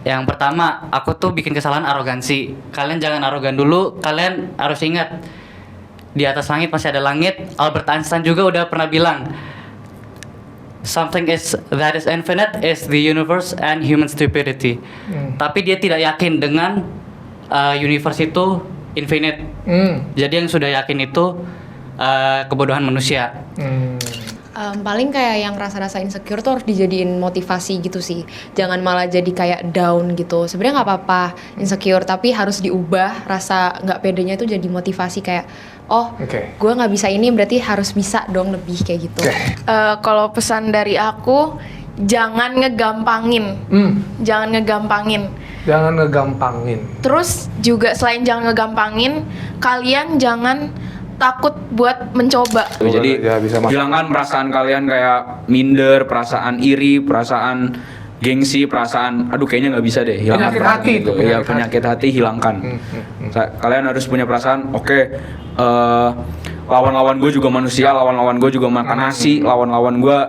Yang pertama, aku tuh bikin kesalahan arogansi. Kalian jangan arogan dulu, kalian harus ingat di atas langit masih ada langit. Albert Einstein juga udah pernah bilang, something that is infinite is the universe and human stupidity. Tapi dia tidak yakin dengan universe itu infinite. Jadi yang sudah yakin itu kebodohan manusia. Paling kayak yang rasa-rasa insecure tuh harus dijadiin motivasi gitu sih. Jangan malah jadi kayak down gitu. Sebenarnya nggak apa-apa insecure, tapi harus diubah rasa nggak pedenya itu jadi motivasi kayak, gue nggak bisa ini berarti harus bisa dong lebih kayak gitu. Kalau pesan dari aku, jangan ngegampangin. Jangan ngegampangin. Terus juga selain jangan ngegampangin, kalian jangan takut buat mencoba. Jadi hilangkan perasaan kalian kayak minder, perasaan iri, perasaan gengsi, perasaan aduh kayaknya nggak bisa deh. Hilangkan penyakit hati itu. Ya penyakit hati hilangkan. Kalian harus punya perasaan. Lawan-lawan gue juga manusia, lawan-lawan gue juga makan nasi, lawan-lawan gue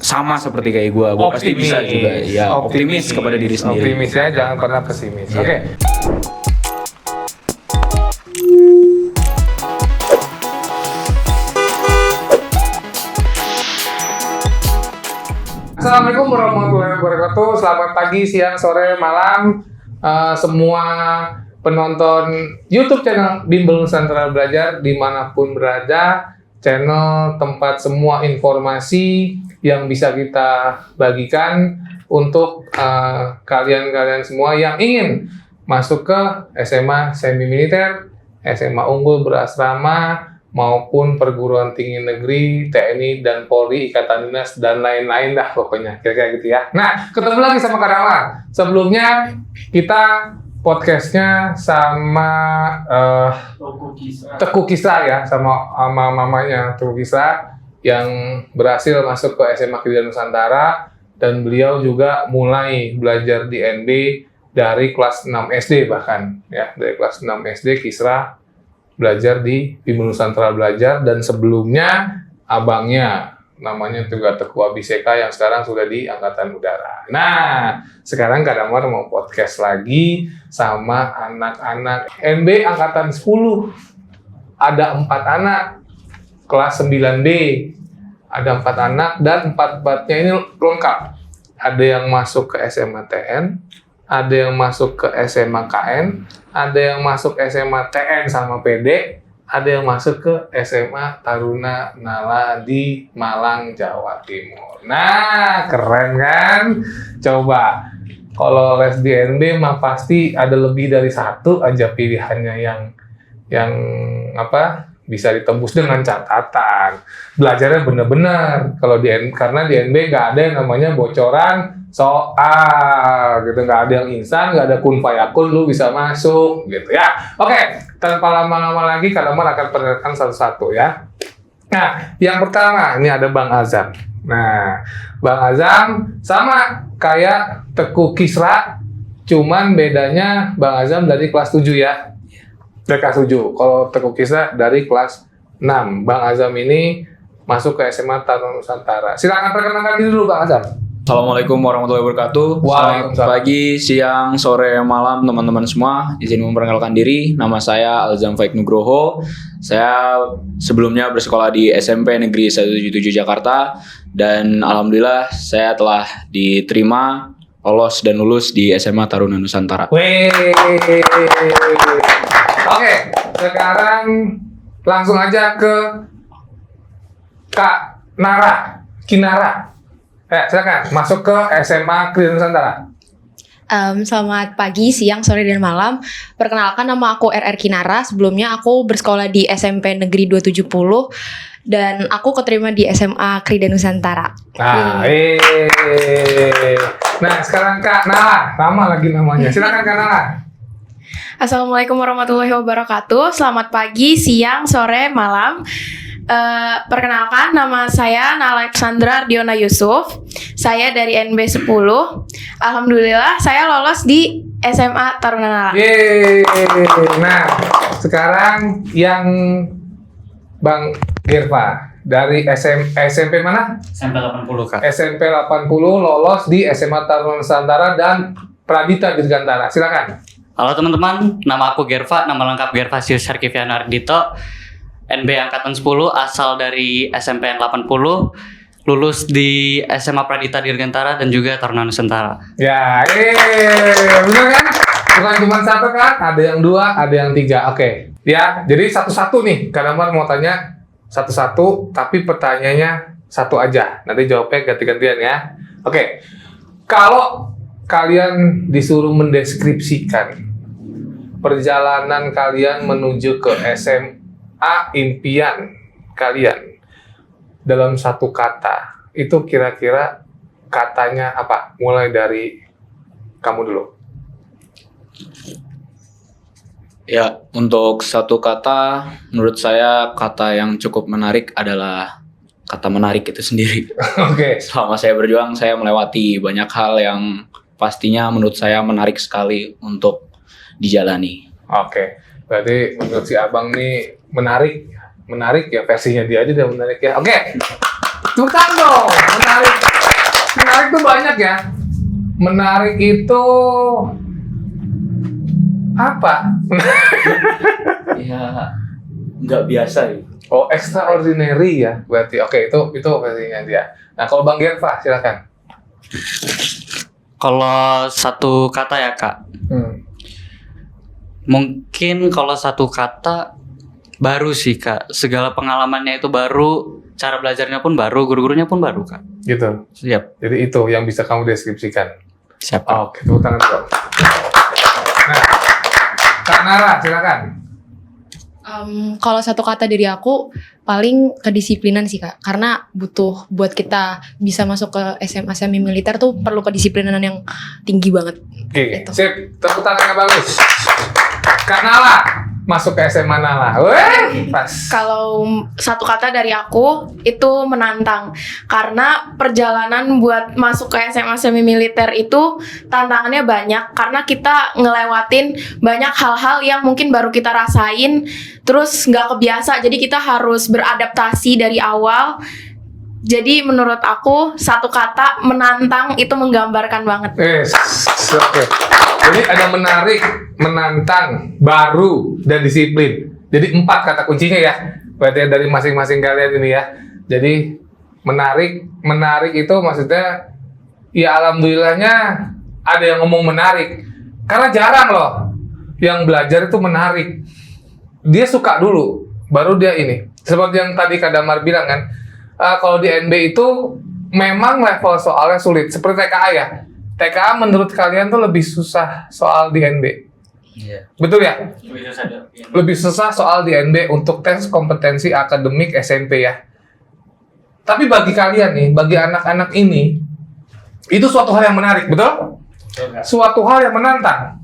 sama seperti kayak gue pasti bisa juga. Ya optimis kepada diri sendiri. Optimis ya, jangan pernah pesimis. Oke. Assalamualaikum warahmatullahi wabarakatuh. Selamat pagi, siang, sore, malam, semua penonton YouTube channel Bimbel Nusantara Belajar dimanapun berada. Channel tempat semua informasi yang bisa kita bagikan untuk kalian-kalian semua yang ingin masuk ke SMA semi militer, SMA unggul berasrama, maupun perguruan tinggi negeri, TNI dan Polri, Ikatan Dinas dan lain-lain dah pokoknya, kira-kira gitu ya. Nah, ketemu lagi sama Kak Damar. Sebelumnya kita podcastnya sama Teguh Kisra ya, sama mamanya Teguh Kisra yang berhasil masuk ke SMA Krida Nusantara, dan beliau juga mulai belajar di NB dari kelas 6 SD bahkan ya, dari kelas 6 SD Kisra belajar di Bimbel Nusantara Belajar, dan sebelumnya abangnya namanya juga Teguh Abiseka yang sekarang sudah di Angkatan Udara. Nah, sekarang Kak Damar mau podcast lagi sama anak-anak NB Angkatan 10. Ada 4 anak, kelas 9D. Ada 4 anak, dan 4-4-nya ini lengkap. Ada yang masuk ke SMA TN, ada yang masuk ke SMA KN, ada yang masuk SMA TN sama PD, ada yang masuk ke SMA Taruna Nala di Malang, Jawa Timur. Nah, keren kan? Coba, kalau les di NB mah pasti ada lebih dari satu aja pilihannya yang bisa ditembus dengan catatan. Belajarnya bener-bener. Kalau karena di NB nggak ada yang namanya bocoran soal, gitu. Nggak ada yang instan, nggak ada kun fayakun, lu bisa masuk, gitu ya. Oke, tanpa lama-lama lagi, Kak Damar akan perkenalkan satu-satu ya. Nah, yang pertama, ini ada Bang Azam. Nah, Bang Azam sama kayak Teguh Kisra, cuman bedanya Bang Azam dari kelas 7 ya. Dari kelas 7. Kalau Teguh Kisra dari kelas 6. Bang Azam ini masuk ke SMA Taruna Nusantara. Silakan perkenalkan diri dulu Bang Azam. Assalamualaikum warahmatullahi wabarakatuh. Selamat pagi, siang, sore, malam teman-teman semua. Izin memperkenalkan diri, nama saya Alzam Faik Nugroho. Saya sebelumnya bersekolah di SMP Negeri 177 Jakarta, dan alhamdulillah saya telah diterima, lolos dan lulus di SMA Taruna Nusantara. Oke, sekarang langsung aja ke Kak Kinara. Silakan masuk ke SMA Krida Nusantara. Selamat pagi, siang, sore, dan malam. Perkenalkan, nama aku RR Kinara. Sebelumnya aku bersekolah di SMP Negeri 270 dan aku keterima di SMA Krida Nusantara. Nah, sekarang Kak Nala, lama lagi namanya. Silakan Kak Nala. Assalamualaikum warahmatullahi wabarakatuh. Selamat pagi, siang, sore, malam. Perkenalkan, nama saya Nala Alexandra Ardiona Yusuf. Saya dari NB 10. Alhamdulillah saya lolos di SMA Taruna Nala. Yeay. Nah, sekarang yang Bang Irfa dari SMP mana? SMP 80 Kak. SMP 80 lolos di SMA Taruna Nusantara dan Pradita Dirgantara. Silakan. Halo teman-teman, nama aku Gerva, nama lengkap Gervasius Herkiviano Ardito, NB Angkatan 10, asal dari SMPN 80, lulus di SMA Pradita Dirgantara dan juga Taruna Nusantara. Ya, bener kan? Bukan cuma satu kan? Ada yang 2, ada yang 3. Oke. Ya, jadi satu-satu nih. Kadang-kadang mau tanya satu-satu, tapi pertanyaannya satu aja. Nanti jawabnya ganti-gantian ya. Oke. Kalau kalian disuruh mendeskripsikan perjalanan kalian menuju ke SMA impian kalian dalam satu kata, itu kira-kira katanya apa? Mulai dari kamu dulu. Ya, untuk satu kata, menurut saya kata yang cukup menarik adalah kata menarik itu sendiri. Oke. Selama saya berjuang, saya melewati banyak hal yang pastinya menurut saya menarik sekali untuk dijalani. Oke. Berarti menurut si abang nih menarik. Menarik ya, versinya dia aja udah menarik ya. Oke. Tepuk tangan dong. Menarik. Menarik tuh banyak ya. Menarik itu apa? Ya, nggak biasa ya. Oh, extraordinary ya. Berarti oke, itu versinya dia. Nah, kalau Bang Gerva silakan. Kalau satu kata ya Kak, mungkin kalau satu kata baru sih Kak. Segala pengalamannya itu baru, cara belajarnya pun baru, guru-gurunya pun baru Kak. Gitu. Siap. Jadi itu yang bisa kamu deskripsikan. Siap Kak. Oke, tepuk tangan dong. Nah, Kak Nara, silakan. Kalau satu kata dari aku paling kedisiplinan sih Kak, karena butuh buat kita bisa masuk ke SMA semi militer tuh perlu kedisiplinan yang tinggi banget. Oke, Itu. sip. Tepuk tangannya bagus. Kak Nala, masuk ke SMA Nala. Weh, pas. Kalau satu kata dari aku itu menantang, karena perjalanan buat masuk ke SMA semi militer itu tantangannya banyak, karena kita ngelewatin banyak hal-hal yang mungkin baru kita rasain, terus nggak kebiasa, jadi kita harus beradaptasi dari awal. Jadi menurut aku satu kata menantang itu menggambarkan banget. Oke. Jadi ada menarik, menantang, baru, dan disiplin. Jadi 4 kata kuncinya ya. Berarti dari masing-masing kalian ini ya. Jadi menarik itu maksudnya ya alhamdulillahnya ada yang ngomong menarik. Karena jarang loh yang belajar itu menarik. Dia suka dulu, baru dia ini. Seperti yang tadi Kak Damar bilang kan, kalau di NB itu memang level soalnya sulit. Seperti TKA ya. TKA menurut kalian tuh lebih susah soal di NB. Iya. Betul ya? Iya. Lebih susah soal di NB untuk tes kompetensi akademik SMP ya. Tapi bagi kalian nih, bagi anak-anak ini, itu suatu hal yang menarik, betul? Suatu hal yang menantang.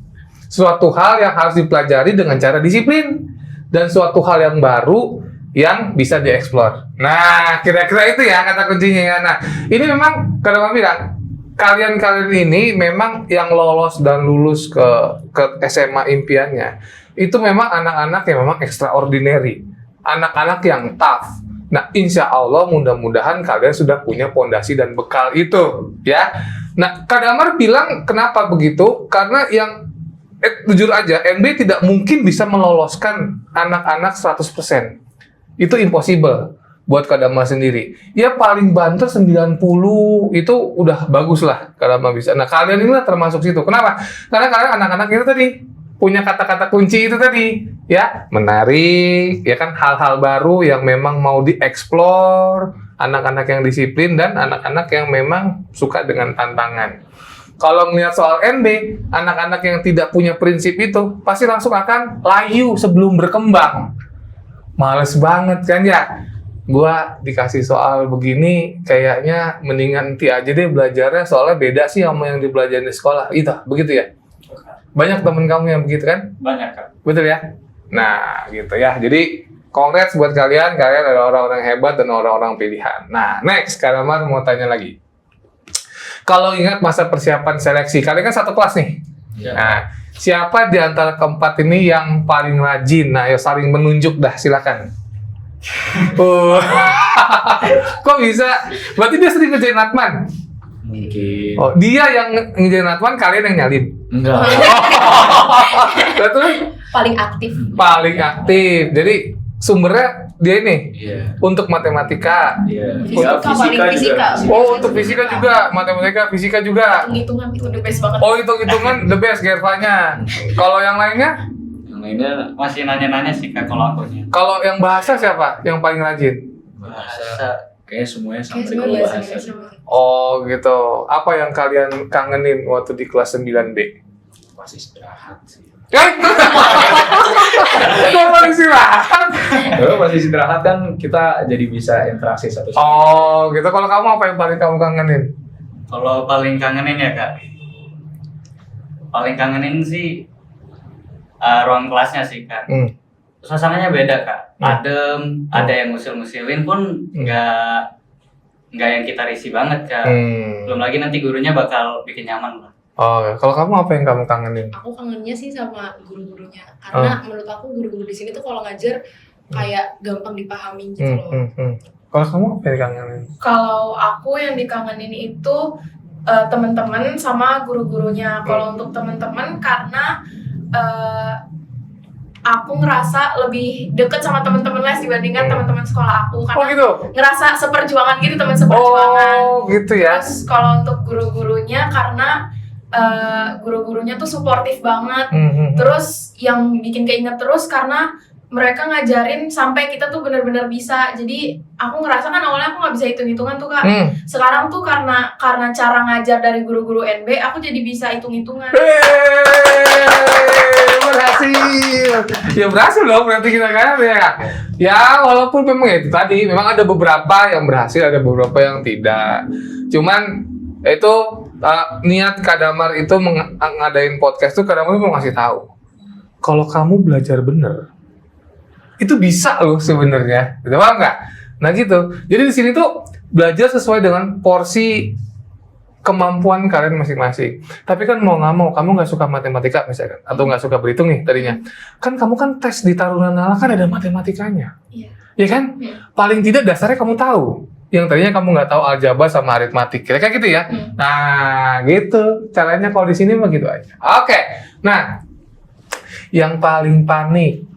Suatu hal yang harus dipelajari dengan cara disiplin. Dan suatu hal yang baru yang bisa dieksplor. Nah, kira-kira itu ya kata kuncinya ya. Nah, ini memang kalau bilang kalian ini memang yang lolos dan lulus ke SMA impiannya itu memang anak-anak yang memang extraordinary, anak-anak yang tough. Nah, insya Allah mudah-mudahan kalian sudah punya fondasi dan bekal itu, ya. Nah, Kak Damar bilang kenapa begitu? Karena yang jujur aja, NB tidak mungkin bisa meloloskan anak-anak 100%. Itu impossible buat Kak Damar sendiri. Ya paling banter 90 itu udah bagus lah Kak Damar bisa. Nah, kalian ini termasuk situ. Kenapa? Karena kalian anak-anak itu tadi punya kata-kata kunci itu tadi, ya, menarik, ya kan, hal-hal baru yang memang mau dieksplor, anak-anak yang disiplin dan anak-anak yang memang suka dengan tantangan. Kalau ngelihat soal NB, anak-anak yang tidak punya prinsip itu pasti langsung akan layu sebelum berkembang. Males banget kan ya? Gua dikasih soal begini, kayaknya mendingan nanti aja deh belajarnya, soalnya beda sih sama yang dipelajarin di sekolah. Itu, begitu ya? Banyak temen kamu yang begitu kan? Banyak Kak. Betul ya? Nah, gitu ya. Jadi, congrats buat kalian adalah orang-orang hebat dan orang-orang pilihan. Nah, next, Kak Damar mau tanya lagi. Kalau ingat masa persiapan seleksi, kalian kan satu kelas nih. Ya. Nah, siapa di antara keempat ini yang paling rajin? Nah, ayo saling menunjuk dah, silakan. Oh. Kok bisa? Berarti dia sering ngerjain Natman? Mungkin Oh, dia yang ngejain Latman, kalian yang nyalin. Enggak. Terus Paling aktif. paling aktif. Jadi sumbernya dia ini Iya. untuk matematika. Iya. Fisika, paling fisika. Oh, untuk fisika juga, matematika, fisika juga. Hitung-hitungan itu the best banget. Oh, hitung-hitungan the best Gervanya. Kalau yang lainnya? Yang lainnya Masih nanya-nanya sih Kak kalau aku nih. Kalau yang bahasa siapa yang paling rajin? bahasa. Kayaknya semuanya Kayak sampai semua ke bahasa bahasa. Indonesia. Oh, gitu. Apa yang kalian kangenin waktu di kelas 9B? Pasti istirahat sih. Kok paling istirahat? Kalau pasti istirahat kan kita jadi bisa interaksi satu sama lain. Oh, gitu. Kalau kamu apa yang paling kamu kangenin? Kalau paling kangenin ya Kak. Paling kangenin sih ruang kelasnya sih Kak. Suasananya beda Kak. Adem, ada yang ngusil-ngusilin pun nggak yang kita risih banget Kak. Belum lagi nanti gurunya bakal bikin nyaman lah. Oh, ya. Kalau kamu apa yang kamu kangenin? Aku kangennya sih sama guru-gurunya. Karena menurut aku guru-guru di sini tuh kalau ngajar kayak gampang dipahami gitu loh. Kalau kamu apa yang kangenin? Kalau aku yang dikangenin itu teman-teman sama guru-gurunya. Kalau untuk teman-teman karena aku ngerasa lebih deket sama teman-teman les dibandingkan teman-teman sekolah aku Oh, karena gitu. ngerasa seperjuangan gitu, teman seperjuangan. Oh, gitu ya. Terus kalau untuk guru-gurunya karena guru-gurunya tuh suportif banget. Terus yang bikin keinget terus karena mereka ngajarin sampai kita tuh benar-benar bisa. Jadi aku ngerasa kan awalnya aku nggak bisa hitung-hitungan tuh Kak. Sekarang tuh karena cara ngajar dari guru-guru NB, aku jadi bisa hitung-hitungan. Berhasil. Ya berhasil dong berarti kita kan ya. Ya walaupun memang itu tadi memang ada beberapa yang berhasil, ada beberapa yang tidak. Cuman itu niat Kak Damar itu ngadain podcast tuh Kak Damar mau ngasih tahu. Kalau kamu belajar bener, itu bisa loh sebenarnya. Gitu paham nggak? Nah gitu. Jadi di sini tuh belajar sesuai dengan porsi kemampuan kalian masing-masing. Tapi kan mau nggak mau, kamu nggak suka matematika misalkan, atau nggak suka berhitung nih tadinya. Kan kamu kan tes di Tarunanala kan ada matematikanya. Iya. Ya kan? Iya. Paling tidak dasarnya kamu tahu. Yang tadinya kamu nggak tahu aljabar sama aritmatik. Kira-kira gitu ya. Nah, gitu. Caranya kalau di sini mah gitu aja. Oke. Nah, yang paling panik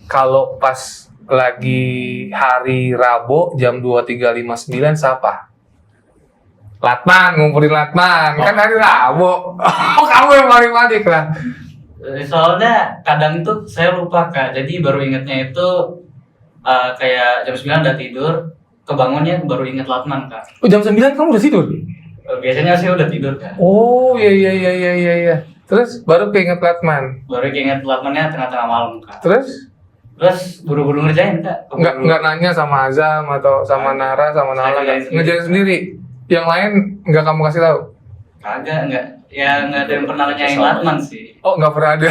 kalau pas lagi hari Rabu jam 23.59 siapa? Latman, ngumpulin Latman. Kan hari Rabu. Oh, kamu yang paling panik lah. Soalnya kadang tuh saya lupa Kak. Jadi baru ingetnya itu kayak jam 9 udah tidur, kebangunnya baru inget Latman Kak. Oh, jam 9 kamu udah tidur? Biasanya sih udah tidur Kak. Oh, iya. Terus baru keinget Latman. Baru inget Latmannya tengah-tengah malam Kak. Terus Buru-buru ngerjain Kak. nggak nanya sama Azam atau sama Nara sama Nala, ngerjain sendiri. Yang lain nggak kamu kasih tahu? Kagak, nggak ada yang pernah nanyain Latman sih. Oh, nggak pernah ada.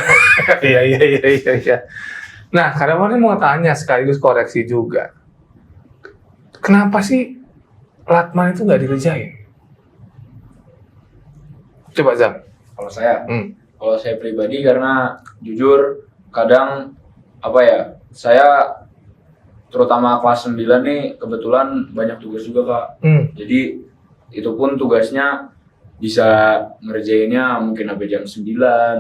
Iya. Nah, kadang-kadang mau tanya sekaligus koreksi juga. Kenapa sih Latman itu nggak dikerjain? Coba Zam. Kalau saya pribadi karena jujur kadang apa ya, saya terutama kelas 9 nih kebetulan banyak tugas juga Kak. Jadi itu pun tugasnya bisa ngerjainnya mungkin sampai jam 9,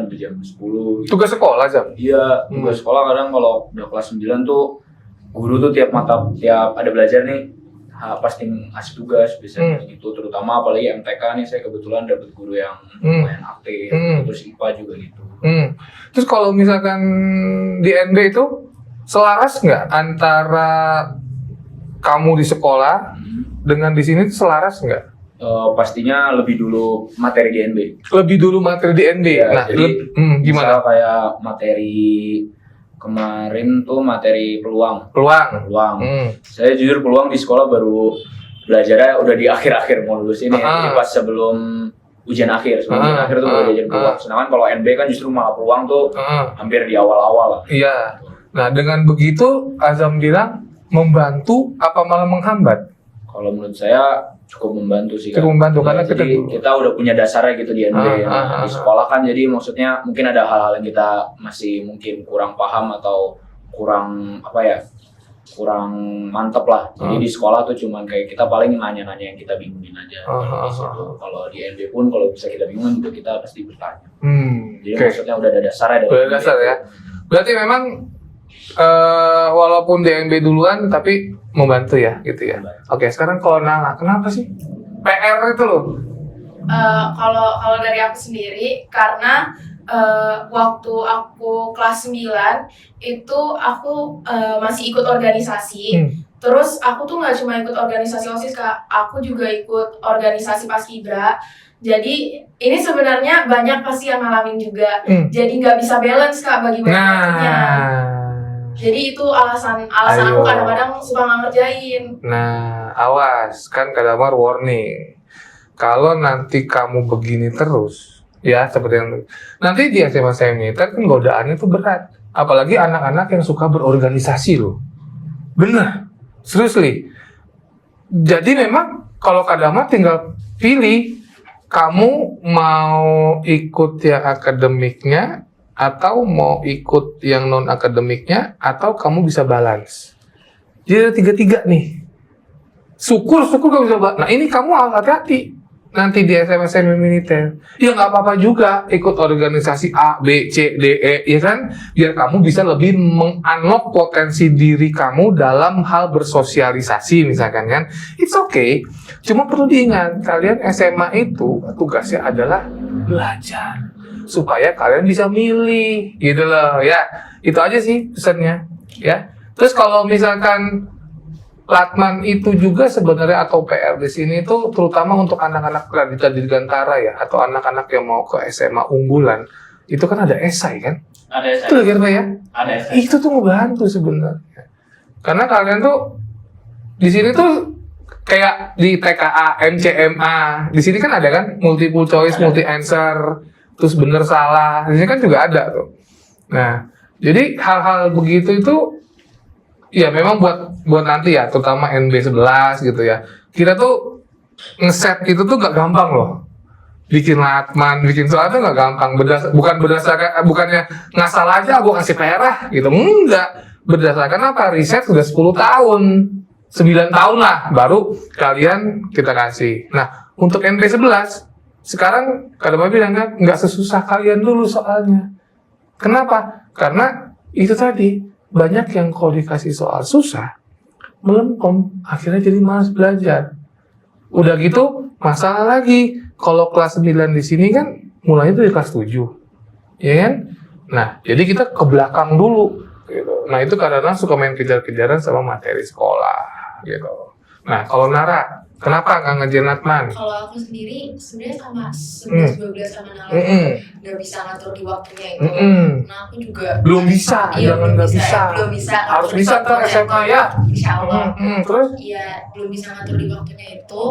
sampai jam 10. Tugas sekolah Zam? Iya, tugas sekolah kadang kalau udah kelas 9 tuh guru tuh tiap ada belajar nih pasti ngasih tugas bisa gitu, terutama apalagi MTK nih saya kebetulan dapat guru yang lumayan aktif, terus IPA juga gitu. Terus kalau misalkan di NB itu selaras nggak antara kamu di sekolah dengan di sini tuh selaras nggak? Pastinya lebih dulu materi di NB. Lebih dulu materi di NB. Ya, Nah, jadi gimana? misal kayak materi kemarin tuh materi peluang. Saya jujur peluang di sekolah baru belajarnya udah di akhir-akhir mau lulus ini. Jadi pas sebelum ujian akhir, ujian akhir tuh baru diajarin peluang. Sedangkan kalau NB kan justru malah peluang tuh hampir di awal-awal. Iya. Nah, dengan begitu Azam bilang membantu apa malah menghambat? Kalau menurut saya cukup membantu sih. Cukup membantu karena jadi kita udah punya dasarnya gitu di NB. Di sekolah kan jadi maksudnya mungkin ada hal-hal yang kita masih mungkin kurang paham atau kurang apa ya, kurang mantep lah. Jadi di sekolah tuh cuman kayak kita paling nanya-nanya yang kita bingungin aja. Kalau di NB pun kalau bisa kita bingungin juga kita pasti bertanya. Jadi maksudnya udah ada dasarnya dari Udah dasar ya. Berarti memang walaupun DNB duluan tapi membantu ya gitu ya. Oke, sekarang kalau Nala, kenapa sih PR itu loh? Kalau dari aku sendiri karena waktu aku kelas 9 itu aku masih ikut organisasi. Terus aku tuh nggak cuma ikut organisasi OSIS Kak, aku juga ikut organisasi Paskibra. Jadi ini sebenarnya banyak pasti yang ngalamin juga. Jadi nggak bisa balance Kak bagi waktunya. Jadi itu alasan aku kadang-kadang suka nggak ngerjain. Nah, awas kan kadang-kadang warning. Kalau nanti kamu begini terus, ya seperti yang nanti di SMA militer kan godaannya tuh berat. Apalagi anak-anak yang suka berorganisasi loh. Bener, seriously. Jadi memang kalau kadang tinggal pilih, kamu mau ikut yang akademiknya atau mau ikut yang non akademiknya atau kamu bisa balance. Jadi ada tiga-tiga nih. Syukur kamu bisa balance. Nah ini kamu harus hati-hati. Nanti di SMA militer, ya nggak apa-apa juga ikut organisasi A, B, C, D, E, ya kan? Biar kamu bisa lebih mengunlock potensi diri kamu dalam hal bersosialisasi, misalkan kan? It's okay. Cuma perlu diingat, kalian SMA itu tugasnya adalah belajar supaya kalian bisa milih, gitu loh, ya. Itu aja sih pesannya, ya. Terus kalau misalkan Latman itu juga sebenarnya atau PR di sini itu terutama untuk anak-anak Radita Dirgantara ya atau anak-anak yang mau ke SMA unggulan itu kan ada esai kan? Ada esai. Itu kan ya? Ada esai. Itu tuh ngebantu sebenarnya. Karena kalian tuh di sini tuh kayak di TKA, MCMA, di sini kan ada kan multiple choice, multi answer, terus bener salah, di sini kan juga ada tuh. Nah, jadi hal-hal begitu itu ya memang buat nanti ya, terutama NB11 gitu ya. Kita tuh ngeset itu tuh gak gampang loh. Bikin latman, bikin soal tuh gak gampang. Bukannya ngasal aja gue kasih PR gitu. Enggak. Berdasarkan apa? Riset sudah 10 tahun. 9 tahun lah baru kalian kita kasih. Nah, untuk NB11 sekarang kadang bilang kan nggak sesusah kalian dulu soalnya. Kenapa? Karena itu tadi banyak yang kalau dikasih soal susah, melempem, akhirnya jadi malas belajar. Udah gitu, masalah lagi. Kalau kelas 9 di sini kan mulainya dari kelas 7. Ya kan? Nah, jadi kita ke belakang dulu. Gitu. Nah, itu kadang-kadang suka main kejar-kejaran sama materi sekolah. Gitu. Nah, kalau Nara, kenapa nggak ngerjain Latman? Kalau aku sendiri sebenarnya sama 11-12 sama Nala nggak bisa ngatur di waktunya itu. Nah aku juga Belum bisa, jangan nggak bisa. Belum bisa. Harus bisa ntar SMA ya. Insya Allah. Terus? Iya belum bisa ngatur di waktunya itu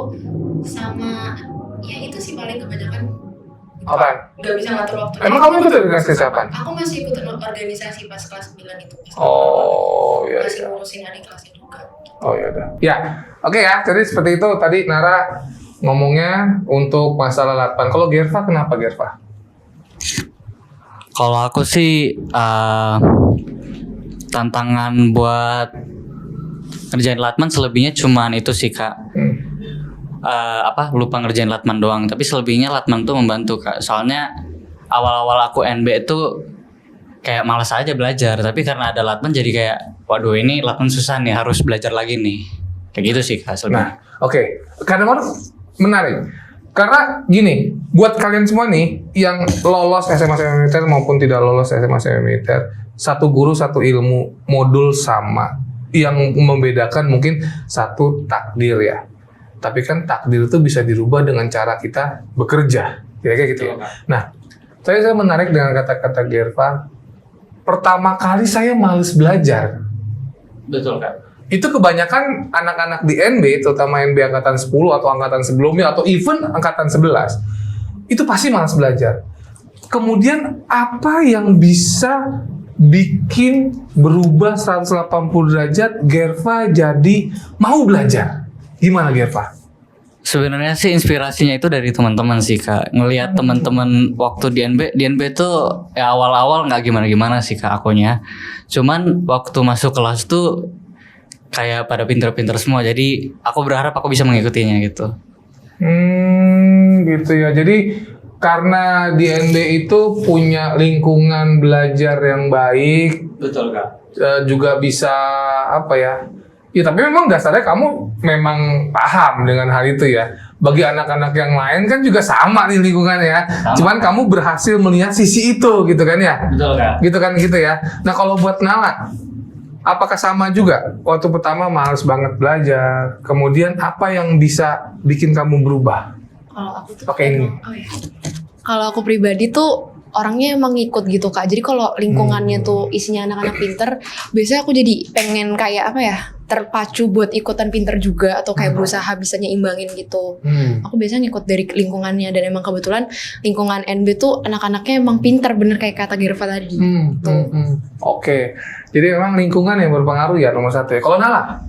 sama ya itu sih paling kebanyakan. Apaan? Nggak bisa ngatur waktunya. Emang kamu ikut organisasi siapa? Aku masih ikut organisasi pas kelas 9 itu. Oh iya. Masih ngurusin adik kelasnya juga. Oh ya udah. Ya, oke ya. Jadi seperti itu tadi Nara ngomongnya untuk masalah Latman. Kalau Gerva kenapa Gerva? Kalau aku sih tantangan buat ngerjain Latman selebihnya cuman itu sih Kak. Lupa ngerjain Latman doang. Tapi selebihnya Latman tuh membantu Kak. Soalnya awal-awal aku NB itu kayak malas aja belajar. Tapi karena ada Latman jadi kayak waduh ini Latman susah nih, harus belajar lagi nih. Kayak gitu sih Kak. Nah, oke. Kadang-kadang menarik. Karena gini, buat kalian semua nih yang lolos SMA militer maupun tidak lolos SMA militer, satu guru satu ilmu, modul sama. Yang membedakan mungkin satu takdir ya. Tapi kan takdir itu bisa dirubah dengan cara kita bekerja. Kira-kira gitu ya. Nah, saya menarik dengan kata-kata Gerva. Pertama kali saya males belajar. Betul Kak. Itu kebanyakan anak-anak di NB, terutama NB angkatan 10 atau angkatan sebelumnya atau even angkatan 11, itu pasti malas belajar. Kemudian apa yang bisa bikin berubah 180 derajat Gerva jadi mau belajar? Gimana Gerva? Sebenarnya sih inspirasinya itu dari teman-teman sih Kak. Ngelihat teman-teman waktu di NB tuh ya awal-awal nggak gimana-gimana sih Kak akunya. Cuman waktu masuk kelas tuh kayak pada pinter-pinter semua. Jadi aku berharap aku bisa mengikutinya gitu. Gitu ya. Jadi karena di NB itu punya lingkungan belajar yang baik, Betul Kak. juga bisa apa ya? Ya tapi memang dasarnya kamu memang paham dengan hal itu ya. Bagi anak-anak yang lain kan juga sama nih lingkungannya ya. Cuman kamu berhasil melihat sisi itu gitu kan ya. Betul Kak. Gitu kan gitu ya. Nah kalau buat Nala, apakah sama juga? Waktu pertama males banget belajar, kemudian apa yang bisa bikin kamu berubah? Kalau aku tuh Pakai ini. Oh ya. Kalau aku pribadi tuh orangnya emang ngikut gitu Kak. Jadi kalau lingkungannya tuh isinya anak-anak pinter, biasanya aku jadi pengen kayak apa ya? Terpacu buat ikutan pinter juga atau kayak berusaha bisa nyimbangin gitu. Aku biasanya ngikut dari lingkungannya dan emang kebetulan lingkungan NB tuh anak-anaknya emang pinter bener kayak kata Girva tadi. Oke. Jadi memang lingkungan yang berpengaruh ya nomor satu ya. Kalau Nala?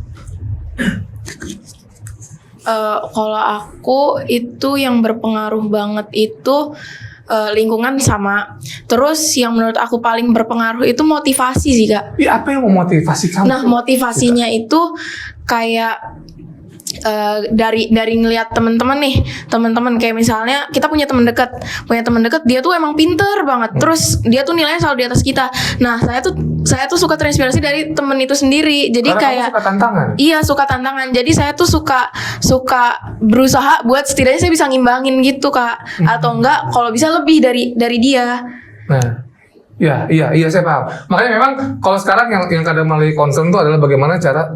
Kalau aku itu yang berpengaruh banget itu lingkungan sama. Terus yang menurut aku paling berpengaruh itu motivasi sih Kak. Ya, apa yang memotivasi kamu? Nah motivasinya itu kayak dari ngelihat teman-teman kayak misalnya kita punya teman dekat dia tuh emang pinter banget, terus dia tuh nilainya selalu di atas kita. Nah saya tuh suka terinspirasi dari temen itu sendiri, jadi Karena kayak kamu suka tantangan. iya suka tantangan, jadi saya tuh suka berusaha buat setidaknya saya bisa ngimbangin gitu Kak, atau enggak kalau bisa lebih dari dia. Nah, iya saya paham. Makanya memang kalau sekarang yang kadang melalui concern itu adalah bagaimana cara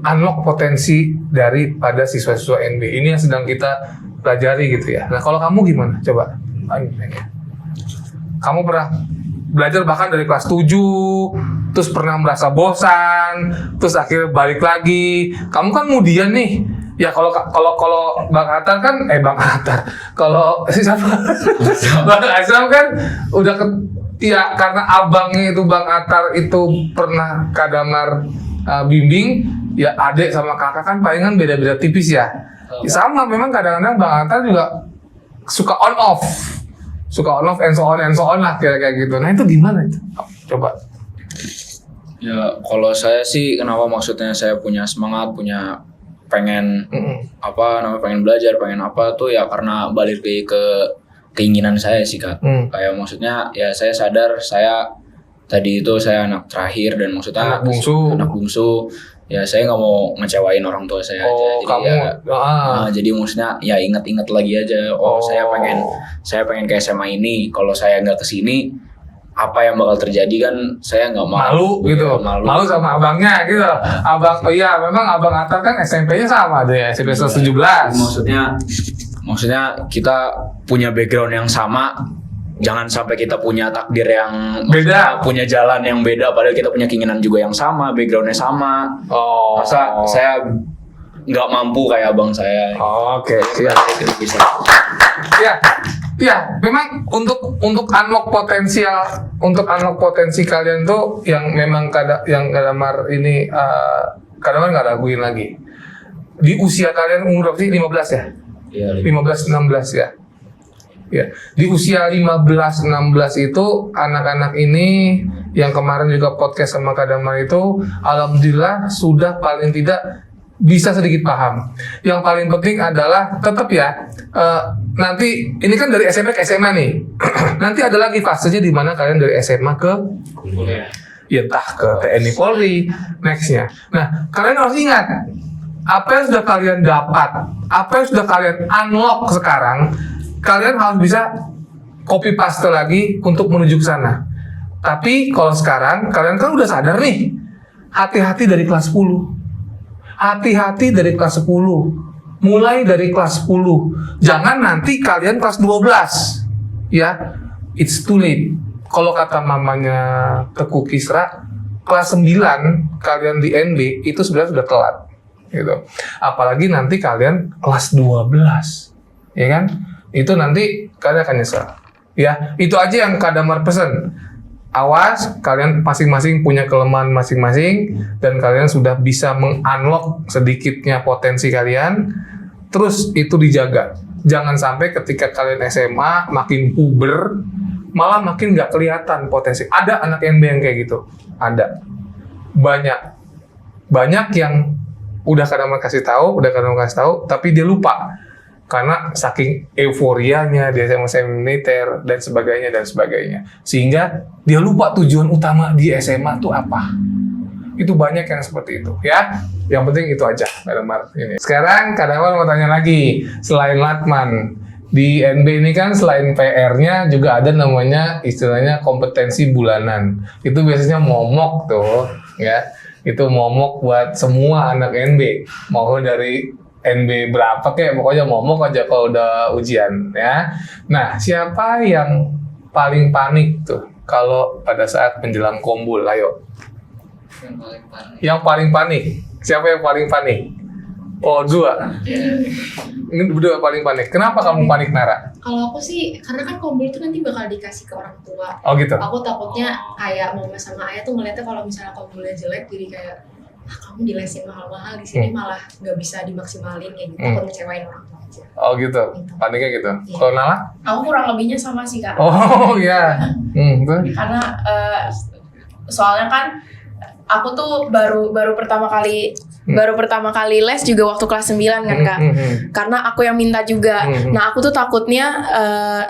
unlock potensi daripada siswa-siswa NB. Ini yang sedang kita pelajari gitu ya. Nah, kalau kamu gimana? Coba. Kamu pernah belajar bahkan dari kelas 7, terus pernah merasa bosan, terus akhirnya balik lagi. Kamu kan kemudian nih, ya kalau Bang Atar kan Bang Atar. Kalau siapa? Bang Azam kan udah ya karena abangnya itu Bang Atar itu pernah Kadamar bimbing, ya adik sama kakak kan palingan beda-beda tipis ya. Sama memang kadang-kadang Bang Atar juga suka on off and so on lah kayak gitu. Nah itu gimana itu? Coba. Ya kalau saya sih kenapa maksudnya saya punya semangat, punya pengen pengen belajar, pengen apa tuh ya karena balik lagi ke keinginan saya sih Kak. Kayak maksudnya ya saya sadar saya tadi itu saya anak terakhir dan maksudnya anak bungsu. Ya saya nggak mau ngecewain orang tua saya aja. Jadi kamu, jadi maksudnya ya ingat-ingat lagi aja. Saya pengen ke SMA ini. Kalau saya nggak kesini, apa yang bakal terjadi kan saya nggak mau. Malu gitu. Malu sama abangnya gitu. Memang abang Atar kan SMP-nya sama deh, SMP 117. Maksudnya kita punya background yang sama. Jangan sampai kita punya takdir yang beda, punya jalan yang beda, padahal kita punya keinginan juga yang sama, backgroundnya sama. Masa saya nggak mampu kayak abang saya? Oke, siap. Bisa. Ya, memang untuk unlock potensi kalian tuh yang memang Kadamar ini Kadamar nggak raguin lagi. Di usia kalian umur berapa sih? 15 ya? Iya. 15-16 ya. Ya, di usia 15-16 itu anak-anak ini yang kemarin juga podcast sama Kadamar itu alhamdulillah sudah paling tidak bisa sedikit paham. Yang paling penting adalah tetap ya nanti ini kan dari SMP ke SMA nih. Nanti ada lagi fasenya di mana kalian dari SMA ke kuliah. Ya entah ke TNI Polri nextnya. Nah kalian harus ingat apa yang sudah kalian dapat, apa yang sudah kalian unlock sekarang. Kalian harus bisa copy paste lagi untuk menuju ke sana. Tapi kalau sekarang kalian kan udah sadar nih, hati-hati dari kelas 10. Hati-hati dari kelas 10. Mulai dari kelas 10. Jangan nanti kalian kelas 12. Ya, it's too late. Kalau kata mamanya Teguh Kisra, kelas 9 kalian di NB itu sebenarnya sudah telat. Gitu. Apalagi nanti kalian kelas 12. Ya kan? Itu nanti kalian akan nyesel. Ya, itu aja yang Kadamar pesen. Awas, kalian masing-masing punya kelemahan masing-masing dan kalian sudah bisa mengunlock sedikitnya potensi kalian. Terus itu dijaga. Jangan sampai ketika kalian SMA makin puber, malah makin nggak kelihatan potensi. Ada anak NB yang kayak gitu. Ada. Banyak. banyak yang udah kadang kasih tahu, tapi dia lupa karena saking euforianya dia sama militer dan sebagainya, sehingga dia lupa tujuan utama di SMA tuh apa. Itu banyak yang seperti itu ya. Yang penting itu aja Kak Damar ini. Sekarang Kak Damar mau tanya lagi, selain Latman di NB ini kan selain PR-nya juga ada namanya istilahnya kompetensi bulanan. Itu biasanya momok tuh ya. Itu momok buat semua anak NB. Mau dari NB berapa kayak pokoknya momok aja kalau udah ujian ya. Nah, siapa yang paling panik tuh kalau pada saat menjelang kombul? Ayo. Yang paling panik. Siapa yang paling panik? Oh, dua. Ini berdua paling panik. Kenapa kamu panik, Nara? Kalau aku sih, karena kan kombul itu nanti bakal dikasih ke orang tua. Oh gitu. Aku takutnya kayak mama sama ayah tuh ngeliatnya kalau misalnya kombulnya jelek, jadi kayak kamu dilesin mahal-mahal di sini malah nggak bisa dimaksimalin kayak gitu. Takut ngecewain orang tua aja. Oh gitu. Paniknya gitu. Iya. Kalau Nala? Aku kurang lebihnya sama sih Kak. Oh iya. Betul. Karena soalnya kan aku tuh baru pertama kali les juga waktu kelas 9 kan Kak. Karena aku yang minta juga. Nah, aku tuh takutnya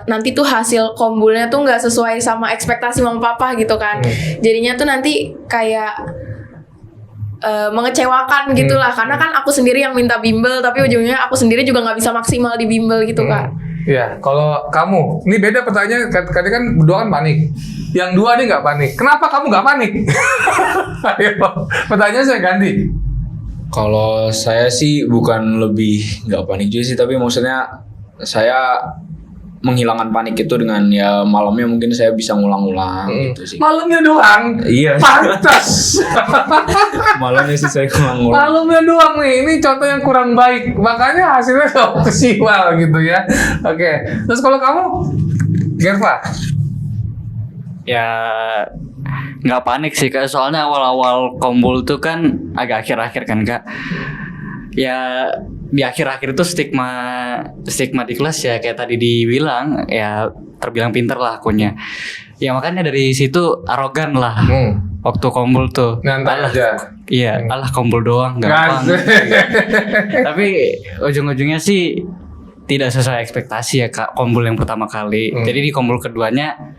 nanti tuh hasil kombulnya tuh nggak sesuai sama ekspektasi mama papa gitu kan. Jadinya tuh nanti kayak mengecewakan gitulah, karena kan aku sendiri yang minta bimbel tapi ujungnya aku sendiri juga nggak bisa maksimal di bimbel gitu Kak. Iya, kalau kamu, ini beda pertanyaan. Tadi kan berdua kan panik. Yang dua nih nggak panik. Kenapa kamu nggak panik? Ayo, pertanyaan saya ganti. Kalau saya sih bukan lebih nggak panik juga sih, tapi maksudnya saya menghilangkan panik itu dengan ya malamnya mungkin saya bisa ngulang-ulang gitu sih. Malamnya doang? Iya. Pantas. Malamnya sih saya ngulang-ngulang. Malamnya doang nih. Ini contoh yang kurang baik. Makanya hasilnya maksimal gitu ya. Oke. Terus kalau kamu, Gerva? Ya nggak panik sih Kak, soalnya awal-awal kombul tuh kan agak akhir-akhir kan Kak. Ya di akhir-akhir itu stigma di kelas ya kayak tadi dibilang ya terbilang pinter lah akunya. Ya makanya dari situ arogan lah waktu kombul tuh. Nyantai aja. Iya, alah kombul doang gampang. Tapi ujung-ujungnya sih tidak sesuai ekspektasi ya Kak, kombul yang pertama kali. Jadi di kombul keduanya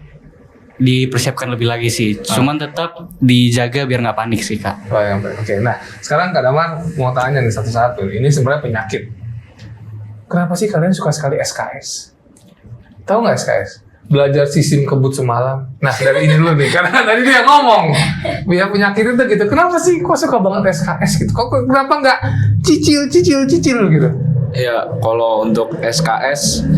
dipersiapkan lebih lagi sih. Cuman tetap dijaga biar nggak panik sih Kak. Oh, yang baik. Oke. Nah, sekarang Kak Damar mau tanya nih satu-satu. Ini sebenarnya penyakit. Kenapa sih kalian suka sekali SKS? Tahu nggak SKS? Belajar sistem kebut semalam. Nah, dari ini dulu nih. Karena tadi dia ngomong. Ya penyakit itu gitu. Kenapa sih kok suka banget SKS gitu? Kok kenapa nggak cicil gitu? Ya, kalau untuk SKS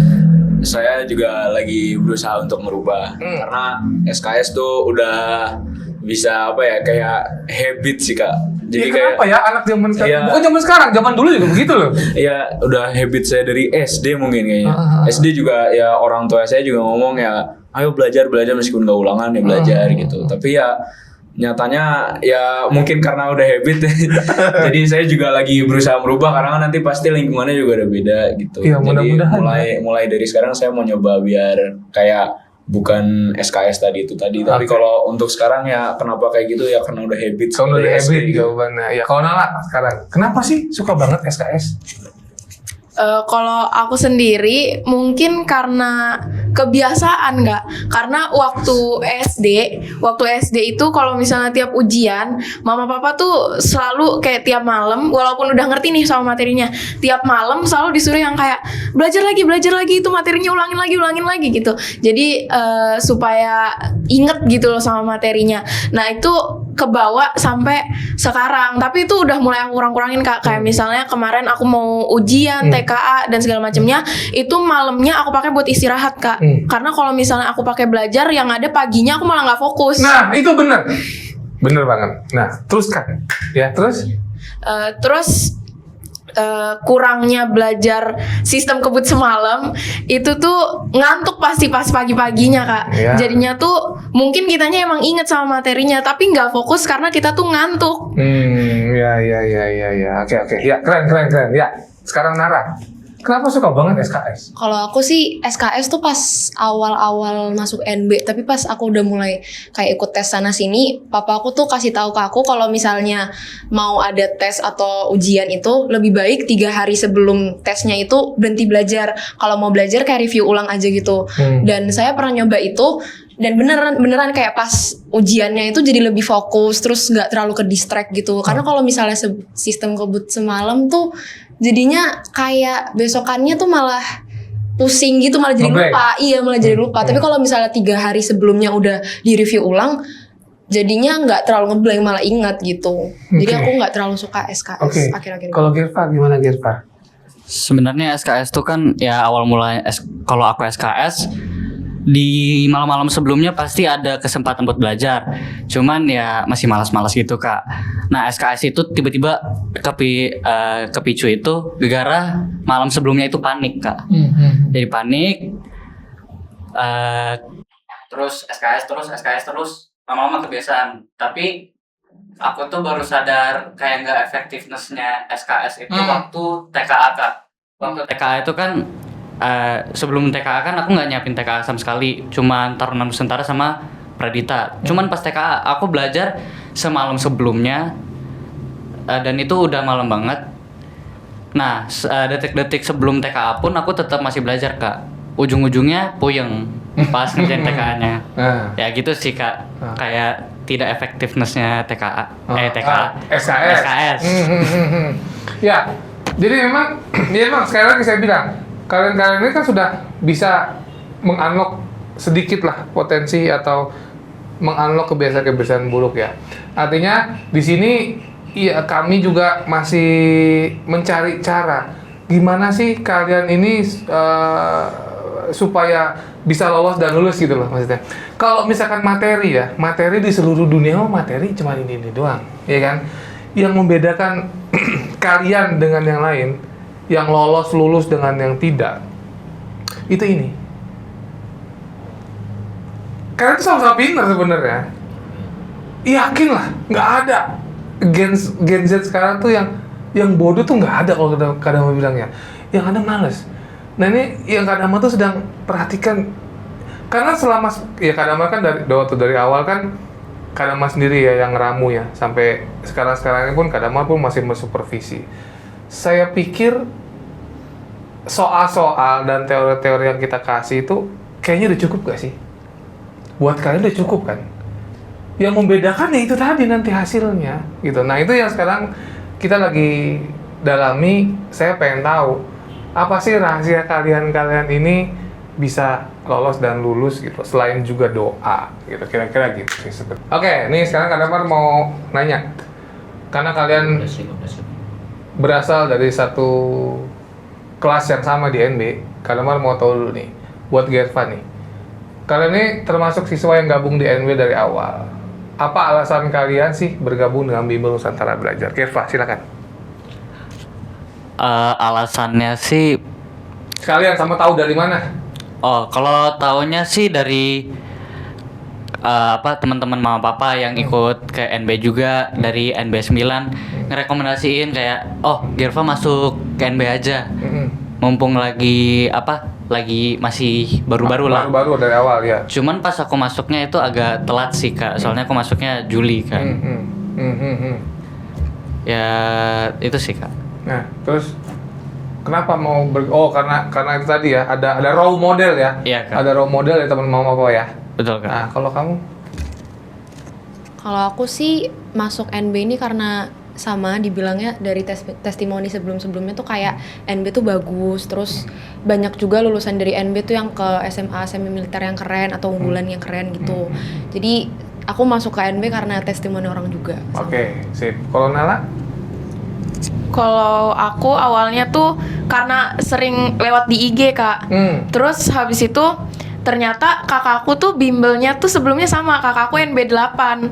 saya juga lagi berusaha untuk merubah karena SKS tuh udah bisa apa ya kayak habit sih Kak. Jadi kenapa kayak ya anak zaman sekarang? Iya. Bukan zaman sekarang, zaman dulu juga begitu loh. ya udah habit saya dari SD mungkin kayaknya. SD juga ya orang tua saya juga ngomong ya ayo belajar meskipun gak ulangan ya belajar gitu. Tapi ya nyatanya ya mungkin karena udah habit jadi saya juga lagi berusaha merubah karena kan nanti pasti lingkungannya juga udah beda gitu. Ya, jadi mudah-mudahan mulai dari sekarang saya mau nyoba biar kayak bukan SKS tadi tapi kalau untuk sekarang ya kenapa kayak gitu ya karena udah habit. Kalau udah dari habit SD. jawabannya. Ya kalau Nala sekarang, kenapa sih suka banget SKS? Kalau aku sendiri mungkin karena kebiasaan nggak, karena waktu SD itu kalau misalnya tiap ujian mama papa tuh selalu kayak tiap malam walaupun udah ngerti nih sama materinya tiap malam selalu disuruh yang kayak belajar lagi itu materinya ulangin lagi gitu, jadi supaya inget gitu loh sama materinya. Nah itu kebawa sampai sekarang, tapi itu udah mulai aku kurang-kurangin Kak. Kayak misalnya kemarin aku mau ujian TKA dan segala macamnya, itu malamnya aku pakai buat istirahat Kak. Karena kalau misalnya aku pakai belajar, yang ada paginya aku malah nggak fokus. Nah itu bener banget. Nah terus kan, ya terus kurangnya belajar sistem kebut semalam itu tuh ngantuk pasti pas pagi-paginya Kak. Ya. Jadinya tuh mungkin kitanya emang inget sama materinya tapi nggak fokus karena kita tuh ngantuk. Ya. Oke. Ya keren. Ya sekarang Nara, Kenapa suka banget SKS? Kalau aku sih SKS tuh pas awal-awal masuk NB, tapi pas aku udah mulai kayak ikut tes sana sini, papa aku tuh kasih tahu ke aku kalau misalnya mau ada tes atau ujian itu lebih baik 3 hari sebelum tesnya itu berhenti belajar. Kalau mau belajar kayak review ulang aja gitu. Dan saya pernah nyoba itu dan beneran kayak pas ujiannya itu jadi lebih fokus, terus nggak terlalu ke distract gitu. Karena kalau misalnya sistem kebut semalam tuh jadinya kayak besokannya tuh malah pusing gitu, malah jadi Ngeblank. lupa. Iya, malah jadi lupa. Tapi kalau misalnya 3 hari sebelumnya udah di review ulang, jadinya nggak terlalu ngeblank, malah ingat gitu. Jadi Oke. aku nggak terlalu suka SKS Oke. akhir-akhir ini. Kalau Girva gimana Girva? Sebenarnya SKS tuh kan ya awal mulai kalau aku SKS di malam-malam sebelumnya pasti ada kesempatan buat belajar. Cuman ya masih malas-malas gitu, Kak. Nah, SKS itu tiba-tiba kepicu itu gara malam sebelumnya itu panik, Kak. Jadi panik, terus SKS terus lama-lama kebiasaan. Tapi aku tuh baru sadar kayak nggak efektifnessnya SKS itu waktu TKA, Kak. Waktu TKA itu kan sebelum TKA kan aku nggak nyiapin TKA sama sekali, cuma Taruna Nusantara sama Pradita. Cuman pas TKA aku belajar semalam sebelumnya, dan itu udah malam banget. Nah, detik-detik sebelum TKA pun aku tetap masih belajar, Kak. Ujung-ujungnya puyeng pas ngerjain TKA-nya. Ya gitu sih, Kak. Kayak tidak efektifnessnya TKA. SKS. Ya, jadi memang sekali lagi saya bilang, kalian ini kan sudah bisa mengunlock sedikit lah potensi atau mengunlock kebiasaan-kebiasaan buruk ya. Artinya di sini iya kami juga masih mencari cara gimana sih kalian ini supaya bisa lolos dan lulus gitu loh maksudnya. Kalau misalkan materi di seluruh dunia materi cuma ini doang, ya kan? Yang membedakan kalian dengan yang lain, yang lulus dengan yang tidak, itu ini. Kalian tuh sama-sama pintar sebenarnya. Yakin lah, nggak ada Gen Z sekarang tuh yang bodoh tuh nggak ada kalau kadang mau bilangnya. Yang ada males. Nah ini yang kadang tuh sedang perhatikan, karena selama ya kadang kan dari awal kan Kadama sendiri ya yang ngeramu ya sampai sekarang ini pun Kadama pun masih mensupervisi. Saya pikir soal-soal dan teori-teori yang kita kasih itu kayaknya udah cukup gak sih? Buat kalian udah cukup kan? Yang membedakan ya itu tadi nanti hasilnya gitu. Nah itu yang sekarang kita lagi dalami. Saya pengen tahu apa sih rahasia kalian ini bisa lolos dan lulus gitu, selain juga doa gitu, kira-kira gitu sih. Oke, nih sekarang Kadamar mau nanya, karena kalian berasal dari satu kelas yang sama di NB, Kadamar mau tahu dulu nih, buat Gerva nih, kalian ini termasuk siswa yang gabung di NB dari awal. Apa alasan kalian sih bergabung dengan Bimbel Nusantara Belajar? Gerva, silakan. Alasannya sih, Sekalian sama tahu dari mana? kalau taunya sih dari teman-teman mama papa yang ikut ke NB juga dari NB 9 ngerekomendasiin kayak Gerva masuk ke NB aja. Mumpung lagi masih baru-baru lah. Baru dari awal ya. Cuman pas aku masuknya itu agak telat sih, Kak. Soalnya aku masuknya Juli kan. Ya itu sih, Kak. Nah, terus kenapa mau karena itu tadi ya, ada role model ya. Iya, Kak. Ada role model ya teman mama papa ya. Betul, Kak. Nah, kalau kamu? Kalau aku sih masuk NB ini karena sama dibilangnya dari testimoni sebelum-sebelumnya tuh kayak NB tuh bagus, terus banyak juga lulusan dari NB tuh yang ke SMA semi militer yang keren atau unggulan yang keren gitu. Jadi aku masuk ke NB karena testimoni orang juga. Oke, sip. Kalau Nala? Kalau aku awalnya tuh karena sering lewat di IG, Kak. Terus habis itu ternyata kakakku tuh bimbelnya tuh sebelumnya sama kakakku NB8.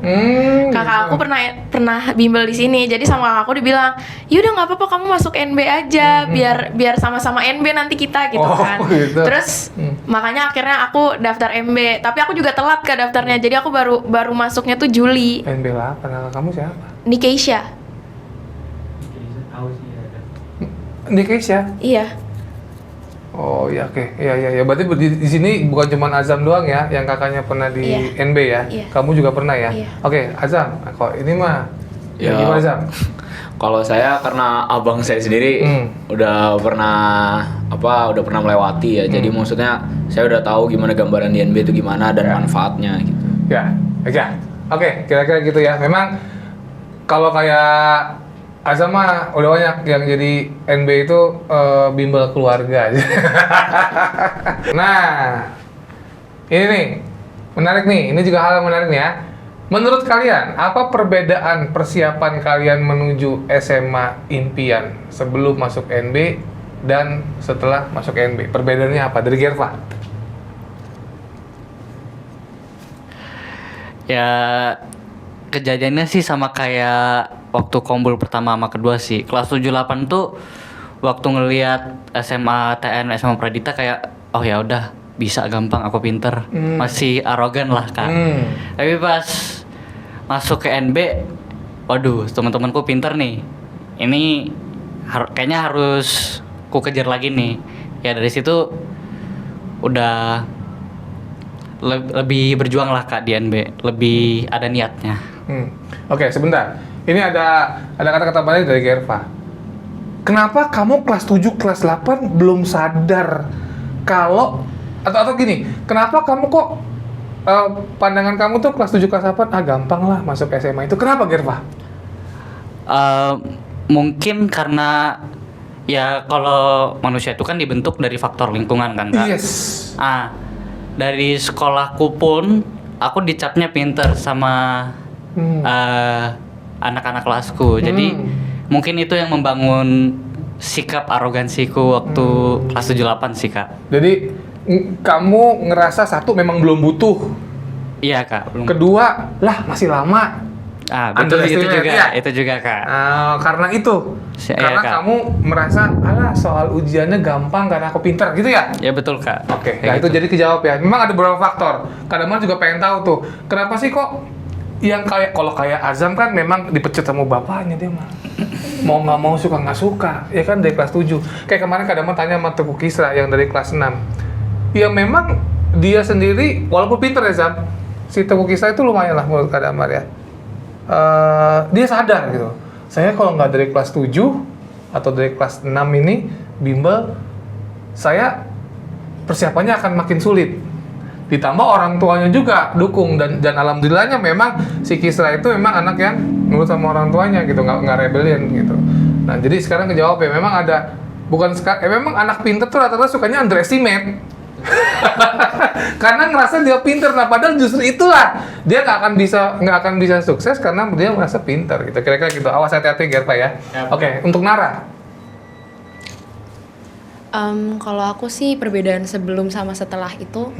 Kakak aku pernah bimbel di sini. Jadi sama kakakku dibilang, "Yaudah nggak apa-apa kamu masuk NB aja, biar sama-sama NB nanti kita gitu kan." Gitu. Terus makanya akhirnya aku daftar MB. Tapi aku juga telat ke daftarnya. Jadi aku baru masuknya tuh Juli. NB8, Nala kamu siapa? Nikeisha. Nikeisha? Iya. Oh iya, oke. Iya. Berarti di sini bukan cuma Azam doang ya yang kakaknya pernah di Iya. NB ya. Iya. Kamu juga pernah ya. Iya. Oke, Azam. Kok ini mah Ya. gimana Azam? Kalau saya karena abang saya sendiri udah pernah melewati ya. Jadi maksudnya saya udah tahu gimana gambaran di NB itu gimana dan manfaatnya gitu. Ya, oke. Kira-kira gitu ya. Memang kalau kayak Azam mah udah banyak yang jadi NB itu bimbel keluarga. Nah, ini nih menarik nih. Ini juga hal yang menarik nih ya. Menurut kalian, apa perbedaan persiapan kalian menuju SMA impian sebelum masuk NB dan setelah masuk NB? Perbedaannya apa? Dari Gerva? Ya kejadiannya sih sama kayak waktu kombul pertama sama kedua sih. Kelas 7-8 tuh waktu ngelihat SMA TN, SMA Pradita kayak oh ya udah bisa gampang aku pinter. Masih arogan lah Kak. Tapi pas masuk ke NB, waduh teman-temanku pinter nih. Ini kayaknya harus ku kejar lagi nih. Ya dari situ udah lebih berjuang lah Kak di NB, lebih ada niatnya. Oke, sebentar. Ini ada kata-kata balik dari Gerva. Kenapa kamu kelas 7, kelas 8 belum sadar kalau atau gini, kenapa kamu kok pandangan kamu tuh kelas 7, kelas 8 gampang lah masuk SMA itu. Kenapa Gerva? Mungkin karena ya kalau manusia itu kan dibentuk dari faktor lingkungan kan Kak. Yes. Dari sekolahku pun aku dicapnya pinter sama anak-anak kelasku. Jadi mungkin itu yang membangun sikap arogansiku waktu kelas 7-8 sih Kak. Jadi kamu ngerasa satu memang belum butuh. Iya Kak. Belum. Kedua, lah masih lama. Betul itu Underestimate, juga, iya. itu juga Kak. Karena itu, Iya, karena Kak. kamu merasa, alah soal ujiannya gampang karena aku pintar gitu ya? Ya betul Kak. Oke, Kayak nah itu gitu. jadi kejawab ya. Memang ada beberapa faktor. Kadang-kadang juga pengen tahu tuh, kenapa sih kok yang kalau kayak Azam kan memang dipecut sama bapaknya dia mah. Mau nggak mau suka nggak suka, ya kan dari kelas 7. Kayak kemarin kadang-kadang tanya sama Teguh Kisra yang dari kelas 6. Ya memang dia sendiri, walaupun pintar ya Zam, si Teguh Kisra itu lumayan lah menurut Kak Damar ya. Dia sadar gitu. Saya kalau nggak dari kelas 7 atau dari kelas 6 ini bimbel, saya persiapannya akan makin sulit. Ditambah orang tuanya juga dukung dan alhamdulillahnya memang si Kisra itu memang anak yang nurut sama orang tuanya gitu, nggak rebellion gitu. Nah jadi sekarang kejawab ya memang ada memang anak pinter tuh rata-rata sukanya underestimate. Karena ngerasa dia pinter, nah padahal justru itulah dia nggak akan bisa sukses karena dia merasa pinter gitu. Kira-kira gitu. Awas hati-hati Gerpa ya. Oke, untuk Nara. Kalau aku sih perbedaan sebelum sama setelah itu,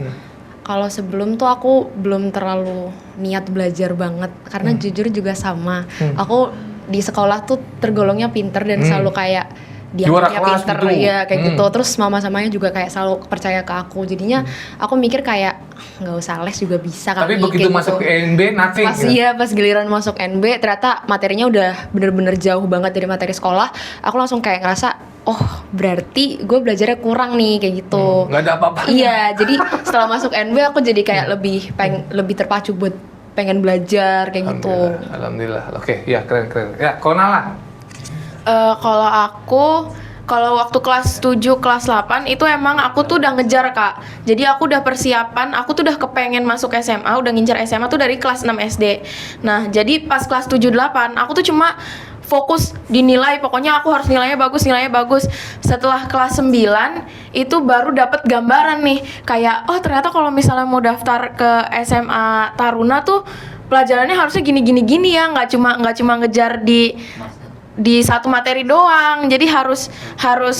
kalau sebelum tuh aku belum terlalu niat belajar banget karena jujur juga sama. Aku di sekolah tuh tergolongnya pinter dan selalu kayak Juara dianggapnya kelas pinter gitu. ya kayak gitu. Terus mama-samanya juga kayak selalu percaya ke aku. Jadinya aku mikir kayak nggak usah les juga bisa Tapi kali, begitu kayak masuk gitu. ke NB nothing. Pas gitu. iya, pas giliran masuk NB ternyata materinya udah bener-bener jauh banget dari materi sekolah. Aku langsung kayak ngerasa, oh berarti gue belajarnya kurang nih kayak gitu. Nggak ada apa-apanya. Iya, jadi setelah masuk NB aku jadi kayak lebih terpacu buat pengen belajar kayak gitu. Alhamdulillah. Oke, ya keren. Ya, kau Nala. Kalau waktu kelas 7, kelas 8 itu emang aku tuh udah ngejar Kak. Jadi aku udah persiapan, aku tuh udah kepengen masuk SMA, udah ngincar SMA tuh dari kelas 6 SD. Nah, jadi pas kelas 7, 8 aku tuh cuma fokus di nilai, pokoknya aku harus nilainya bagus. Setelah kelas 9 itu baru dapet gambaran nih, kayak oh ternyata kalau misalnya mau daftar ke SMA Taruna tuh pelajarannya harusnya gini ya, nggak cuma ngejar di satu materi doang. Jadi harus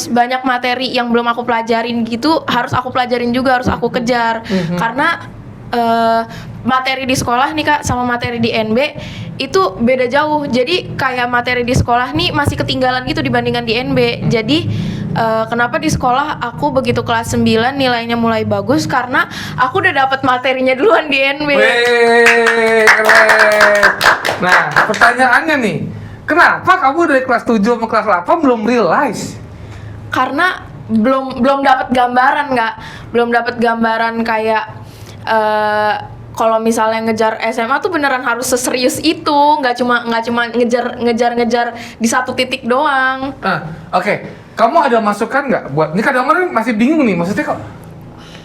banyak materi yang belum aku pelajarin gitu, harus aku pelajarin juga, harus aku kejar. Karena materi di sekolah nih Kak sama materi di NB itu beda jauh. Jadi kayak materi di sekolah nih masih ketinggalan gitu dibandingkan di NB. Jadi kenapa di sekolah aku begitu kelas 9 nilainya mulai bagus karena aku udah dapat materinya duluan di NB. Wih, keren. Nah, pertanyaannya nih, kenapa kamu dari kelas 7 sama kelas 8 belum realize? Karena belum dapat gambaran belum dapat gambaran kayak kalau misalnya ngejar SMA tuh beneran harus seserius itu, nggak cuma ngejar di satu titik doang. Oke. Kamu ada masukan nggak buat ini? Kadang-kadang masih bingung nih, maksudnya kok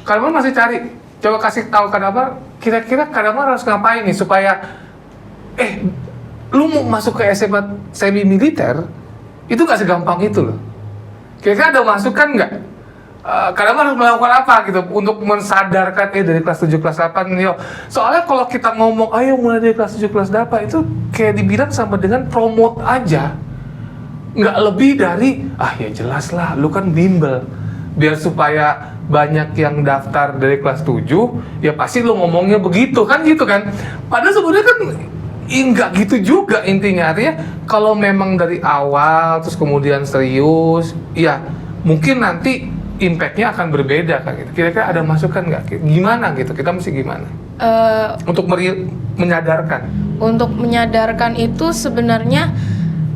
kadang masih cari. Coba kasih tahu kadang kira-kira kadang harus ngapain nih supaya lu mau masuk ke SMA semi militer itu nggak segampang itu loh. Kira-kira ada masukan nggak? Kadang harus melakukan apa gitu untuk mensadarkan dari kelas 7 kelas 8 yo. Soalnya kalau kita ngomong ayo mulai dari kelas 7 kelas 8 itu kayak dibilang sama dengan promote aja. Nggak lebih dari ya jelas lah lu kan bimbel. Biar supaya banyak yang daftar dari kelas 7 ya pasti lu ngomongnya begitu kan gitu kan. Padahal sebenarnya kan nggak gitu juga intinya. Artinya kalau memang dari awal terus kemudian serius ya mungkin nanti impact-nya akan berbeda kan gitu. Kira-kira ada masukan nggak? Gimana gitu? Kita mesti gimana? Untuk menyadarkan. Untuk menyadarkan itu sebenarnya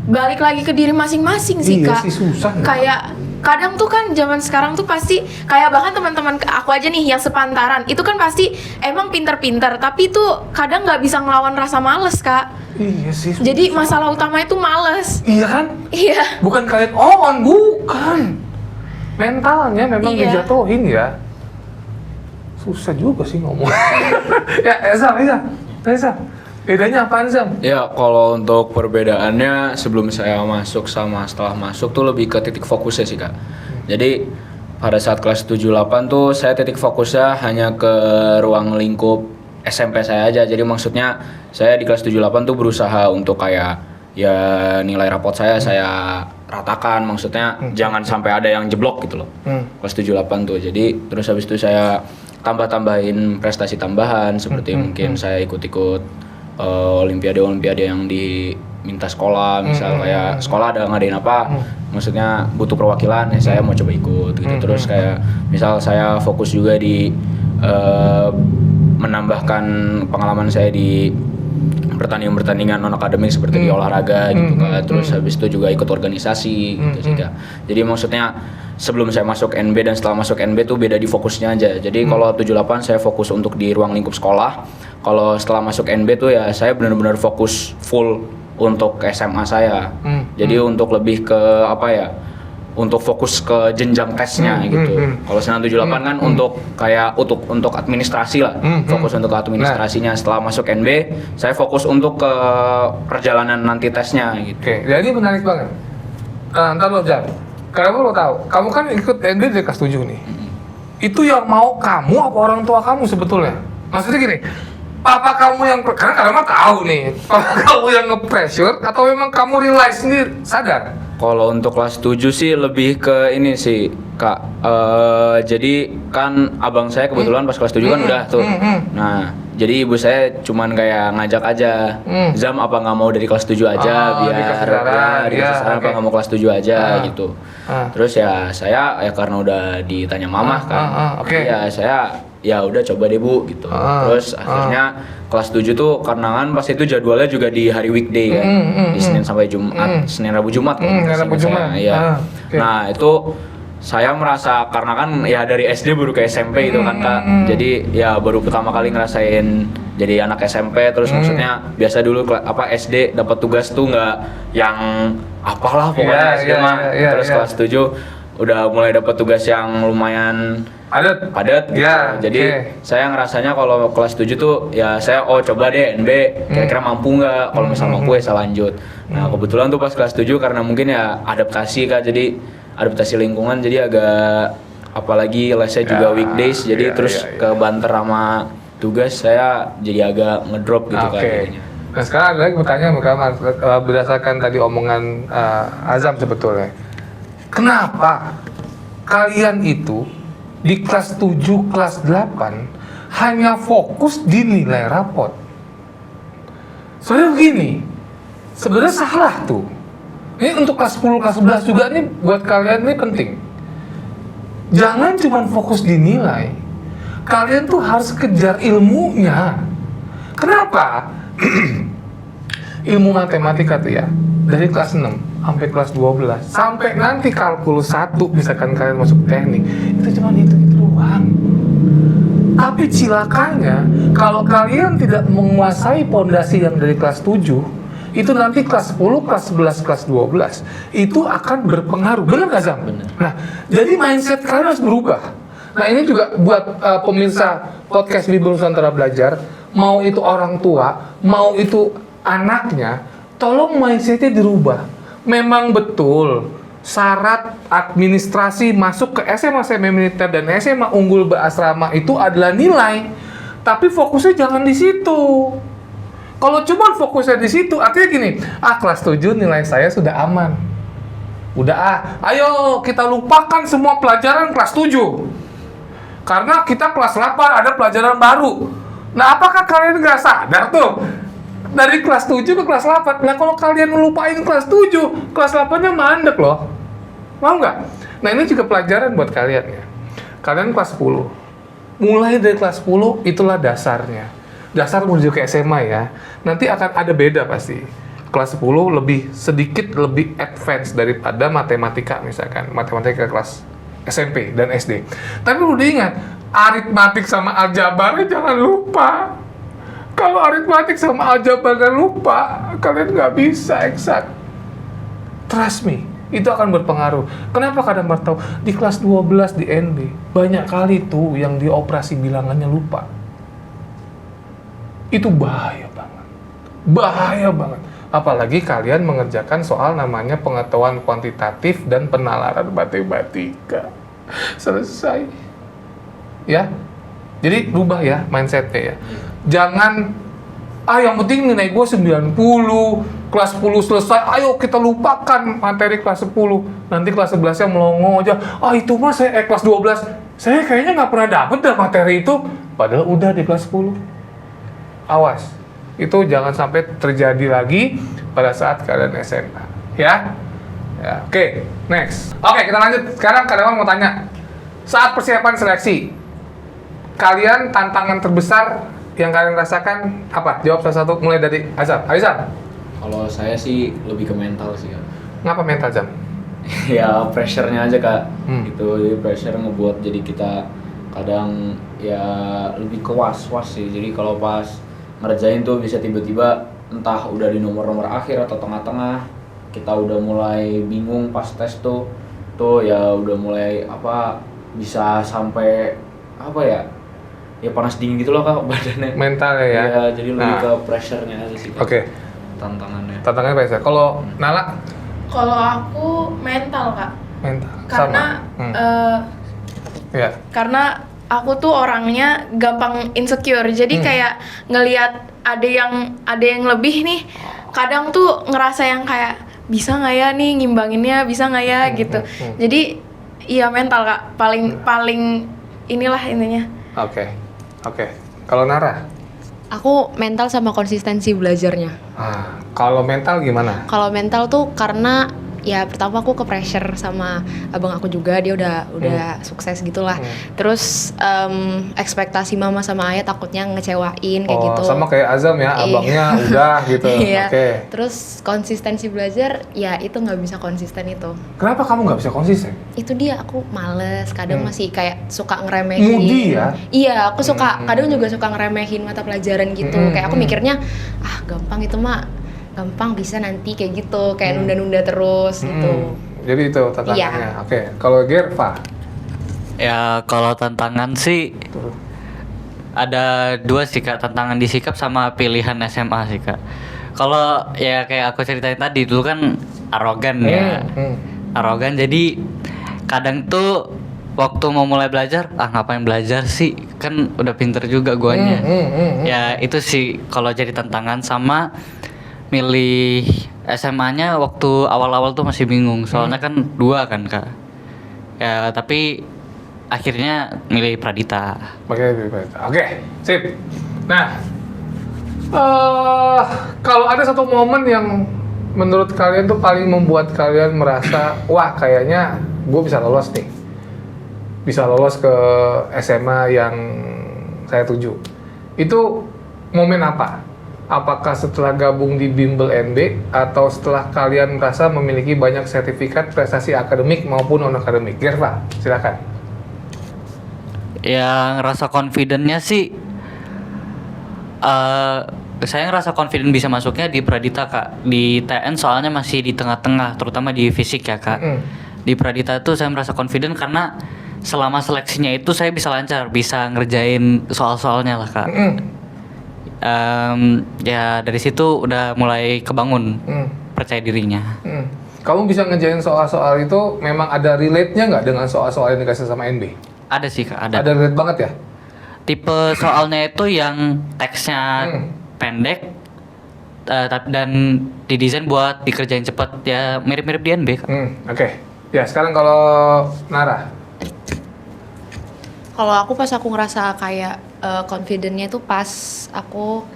balik lagi ke diri masing-masing sih, iya Kak. Sih, susah. Kayak kadang tuh kan zaman sekarang tuh pasti kayak bahkan teman-teman aku aja nih yang sepantaran itu kan pasti emang pinter-pinter tapi tuh kadang nggak bisa ngelawan rasa males, Kak. Iya sih. Susah. Jadi masalah utama itu males. Iya kan? Iya. Bukan kalian bukan. Mentalnya memang dijatuhin ya. Susah juga sih ngomong. Ya, Eza. Bedanya apaan, Zam? Ya, kalau untuk perbedaannya sebelum saya masuk sama setelah masuk tuh lebih ke titik fokusnya sih, Kak. Jadi pada saat kelas 7-8 tuh saya titik fokusnya hanya ke ruang lingkup SMP saya aja. Jadi maksudnya saya di kelas 7-8 tuh berusaha untuk kayak ya nilai rapot saya ratakan, maksudnya jangan sampai ada yang jeblok gitu loh. Kelas 7-8 tuh. Jadi terus habis itu saya tambahin prestasi tambahan seperti mungkin saya ikut-ikut olimpiade yang diminta sekolah, misal kayak sekolah ada ngadain apa, maksudnya butuh perwakilan ya saya mau coba ikut gitu. Terus kayak misal saya fokus juga di menambahkan pengalaman saya di pertandingan non akademik seperti di olahraga gitu kan. Terus habis itu juga ikut organisasi gitu sih, Kak. Jadi maksudnya sebelum saya masuk NB dan setelah masuk NB tuh beda di fokusnya aja. Jadi kalau 78 saya fokus untuk di ruang lingkup sekolah. Kalau setelah masuk NB tuh ya saya benar-benar fokus full untuk SMA saya. Jadi untuk lebih ke apa ya? Untuk fokus ke jenjang tesnya gitu. Kalau Senan 78 kan untuk kayak untuk administrasi lah. Fokus untuk administrasinya. Setelah masuk NB, saya fokus untuk ke perjalanan nanti tesnya gitu. Oke, jadi menarik banget. Ntar lo Jam, karena lo tahu, kamu kan ikut NB dari kelas 7 nih. Itu yang mau kamu apa orang tua kamu sebetulnya? Maksudnya gini, papa kamu yang, karena kalian tahu nih, papa kamu yang nge-pressure atau memang kamu realize sendiri, sadar? Kalau untuk kelas 7 sih lebih ke ini sih, Kak. Jadi kan abang saya kebetulan pas kelas 7 kan udah tuh. Nah, jadi ibu saya cuman kayak ngajak aja. Zam apa nggak mau dari kelas 7 aja biar dikasih saran apa nggak mau kelas 7 aja gitu. Terus ya saya ya karena udah ditanya mama kan. Ya saya ya udah coba deh Bu gitu. Terus akhirnya kelas 7 tuh karena kan pas itu jadwalnya juga di hari weekday kan. Di Senin sampai Jumat, Senin Rabu Jumat kan. Rabu Jumat. Iya. Nah, itu saya merasa karena kan ya dari SD baru ke SMP itu kan, Kak. Jadi ya baru pertama kali ngerasain jadi anak SMP. Terus maksudnya biasa dulu apa SD dapat tugas tuh nggak yang apalah pokoknya SD mah. Terus kelas 7 udah mulai dapat tugas yang lumayan padat gitu. Jadi saya ngerasanya kalau kelas 7 tuh ya saya coba deh NB kira-kira mampu nggak, kalau misal mampu ya saya lanjut. Nah kebetulan tuh pas kelas 7 karena mungkin ya adaptasi, Kak, jadi adaptasi lingkungan, jadi agak apalagi lesnya juga weekdays, jadi terus ke banter sama tugas saya jadi agak ngedrop gitu kayaknya. Nah sekarang ada lagi pertanyaan berdasarkan tadi omongan Azam sebetulnya, kenapa kalian itu di kelas 7, kelas 8 hanya fokus di nilai rapot? Soalnya begini, sebenarnya salah tuh. Ini untuk kelas 10, kelas 11 juga nih buat kalian ini penting. Jangan cuma fokus di nilai. Kalian tuh harus kejar ilmunya. Kenapa? Ilmu matematika tuh ya, dari kelas 6 sampai kelas 12, sampai nanti kalkulus 1 misalkan kalian masuk teknik, itu cuma itu doang. Tapi cilakanya kalau kalian tidak menguasai pondasi yang dari kelas 7, itu nanti kelas 10, kelas 11, kelas 12 itu akan berpengaruh. Benar nggak Zam? Benar. Nah, jadi mindset kalian harus berubah. Nah, ini juga buat pemirsa podcast Bibel Nusantara Belajar, mau itu orang tua, mau itu anaknya, tolong mindsetnya dirubah. Memang betul syarat administrasi masuk ke SMA semi militer dan SMA unggul berasrama itu adalah nilai, tapi fokusnya jangan di situ. Kalau cuma fokusnya di situ, artinya gini, kelas 7 nilai saya sudah aman. Udah ayo kita lupakan semua pelajaran kelas 7. Karena kita kelas 8 ada pelajaran baru. Nah, apakah kalian nggak sadar tuh? Dari kelas 7 ke kelas 8. Nah, kalau kalian melupain kelas 7, kelas 8-nya mandek loh. Mau nggak? Nah, ini juga pelajaran buat kalian ya. Kalian kelas 10. Mulai dari kelas 10, itulah dasarnya. Dasar menuju ke SMA ya. Nanti akan ada beda pasti. Kelas 10 sedikit lebih advance daripada matematika misalkan. Matematika kelas SMP dan SD. Tapi perlu diingat, aritmatik sama aljabarnya jangan lupa. Kalau aritmatik sama aljabarnya lupa, kalian nggak bisa eksak. Trust me, itu akan berpengaruh. Kenapa kadang tahu di kelas 12 di NB banyak kali tuh yang dioperasi bilangannya lupa. Itu bahaya banget. Bahaya banget. Apalagi kalian mengerjakan soal namanya pengetahuan kuantitatif dan penalaran matematika. Selesai. Ya. Jadi rubah ya mindsetnya ya. Jangan yang penting nilai gue 90, kelas 10 selesai, ayo kita lupakan materi kelas 10. Nanti kelas 11-nya melongo aja. Itu mah saya kelas 12. Saya kayaknya nggak pernah dapet dah materi itu. Padahal udah di kelas 10. Awas, itu jangan sampai terjadi lagi pada saat kalian SMA, ya. Oke, next. Oke, kita lanjut. Sekarang kalian mau tanya, saat persiapan seleksi, kalian tantangan terbesar yang kalian rasakan apa? Jawab salah satu, mulai dari Azam. Azam. Kalau saya sih lebih ke mental sih Kak. Ngapa mental Azam? Ya pressure-nya aja Kak. Hmm. Jadi pressure ngebuat jadi kita kadang ya lebih ke was-was sih. Jadi kalau pas ngerjain tuh bisa tiba-tiba entah udah di nomor-nomor akhir atau tengah-tengah kita udah mulai bingung pas tes tuh ya udah mulai bisa sampai ya panas dingin gitu loh Kak badannya. Mental ya. Jadi lebih ke pressure-nya aja sih Kak. Oke. Tantangannya pressure. Kalau Nala? Kalau aku mental Kak. Mental. Karena Ya. karena aku tuh orangnya gampang insecure. Jadi kayak ngelihat ada yang lebih nih, kadang tuh ngerasa yang kayak bisa nggak ya nih ngimbanginnya, bisa nggak ya gitu. Jadi iya mental Kak, paling inilah intinya. Oke. Kalau Nara? Aku mental sama konsistensi belajarnya. Kalau mental gimana? Kalau mental tuh karena ya pertama aku ke pressure sama abang aku juga, dia udah sukses gitulah. Terus ekspektasi mama sama ayah takutnya ngecewain kayak gitu. Sama kayak Azam ya, abangnya udah gitu. Iya. Oke. Terus konsistensi belajar ya itu nggak bisa konsisten itu. Kenapa kamu nggak bisa konsisten? Itu dia, aku males, kadang masih kayak suka ngeremehin. Moody ya? Iya, aku suka kadang juga suka ngeremehin mata pelajaran gitu. Kayak aku mikirnya gampang itu mah, gampang bisa nanti kayak gitu, kayak nunda-nunda terus gitu. Jadi itu tantangannya. Iya. Oke. Kalau Gerva? Ya kalau tantangan sih ada dua sih Kak, tantangan di sikap sama pilihan SMA sih Kak. Kalau ya kayak aku ceritain tadi, dulu kan arogan ya. Arogan, jadi kadang tuh waktu mau mulai belajar, ngapain belajar sih, kan udah pinter juga guanya. Ya itu sih kalau jadi tantangan. Sama milih SMA-nya waktu awal-awal tuh masih bingung, soalnya kan dua kan Kak. Ya tapi akhirnya milih Pradita. Oke, sip. Nah, kalau ada satu momen yang menurut kalian tuh paling membuat kalian merasa, wah kayaknya gue bisa lolos nih, bisa lolos ke SMA yang saya tuju, itu momen apa? apakah setelah gabung di Bimbel NB atau setelah kalian merasa memiliki banyak sertifikat prestasi akademik maupun non-akademik? Gerva, silakan. Yang ngerasa confident-nya sih saya ngerasa confident bisa masuknya di Pradita Kak. Di TN soalnya masih di tengah-tengah, terutama di fisik ya Kak. Di Pradita tuh saya merasa confident karena selama seleksinya itu saya bisa lancar, bisa ngerjain soal-soalnya lah Kak. Ya dari situ udah mulai kebangun percaya dirinya. Kamu bisa ngejain soal-soal itu memang ada relate-nya nggak dengan soal-soal yang dikasih sama NB? Ada sih Kak, ada. Ada relate banget ya? Tipe soalnya itu yang teksnya pendek dan didesain buat dikerjain cepet, ya mirip-mirip di NB Kak. Oke. Ya sekarang kalau Nara. Kalau aku pas aku ngerasa kayak confident-nya itu pas aku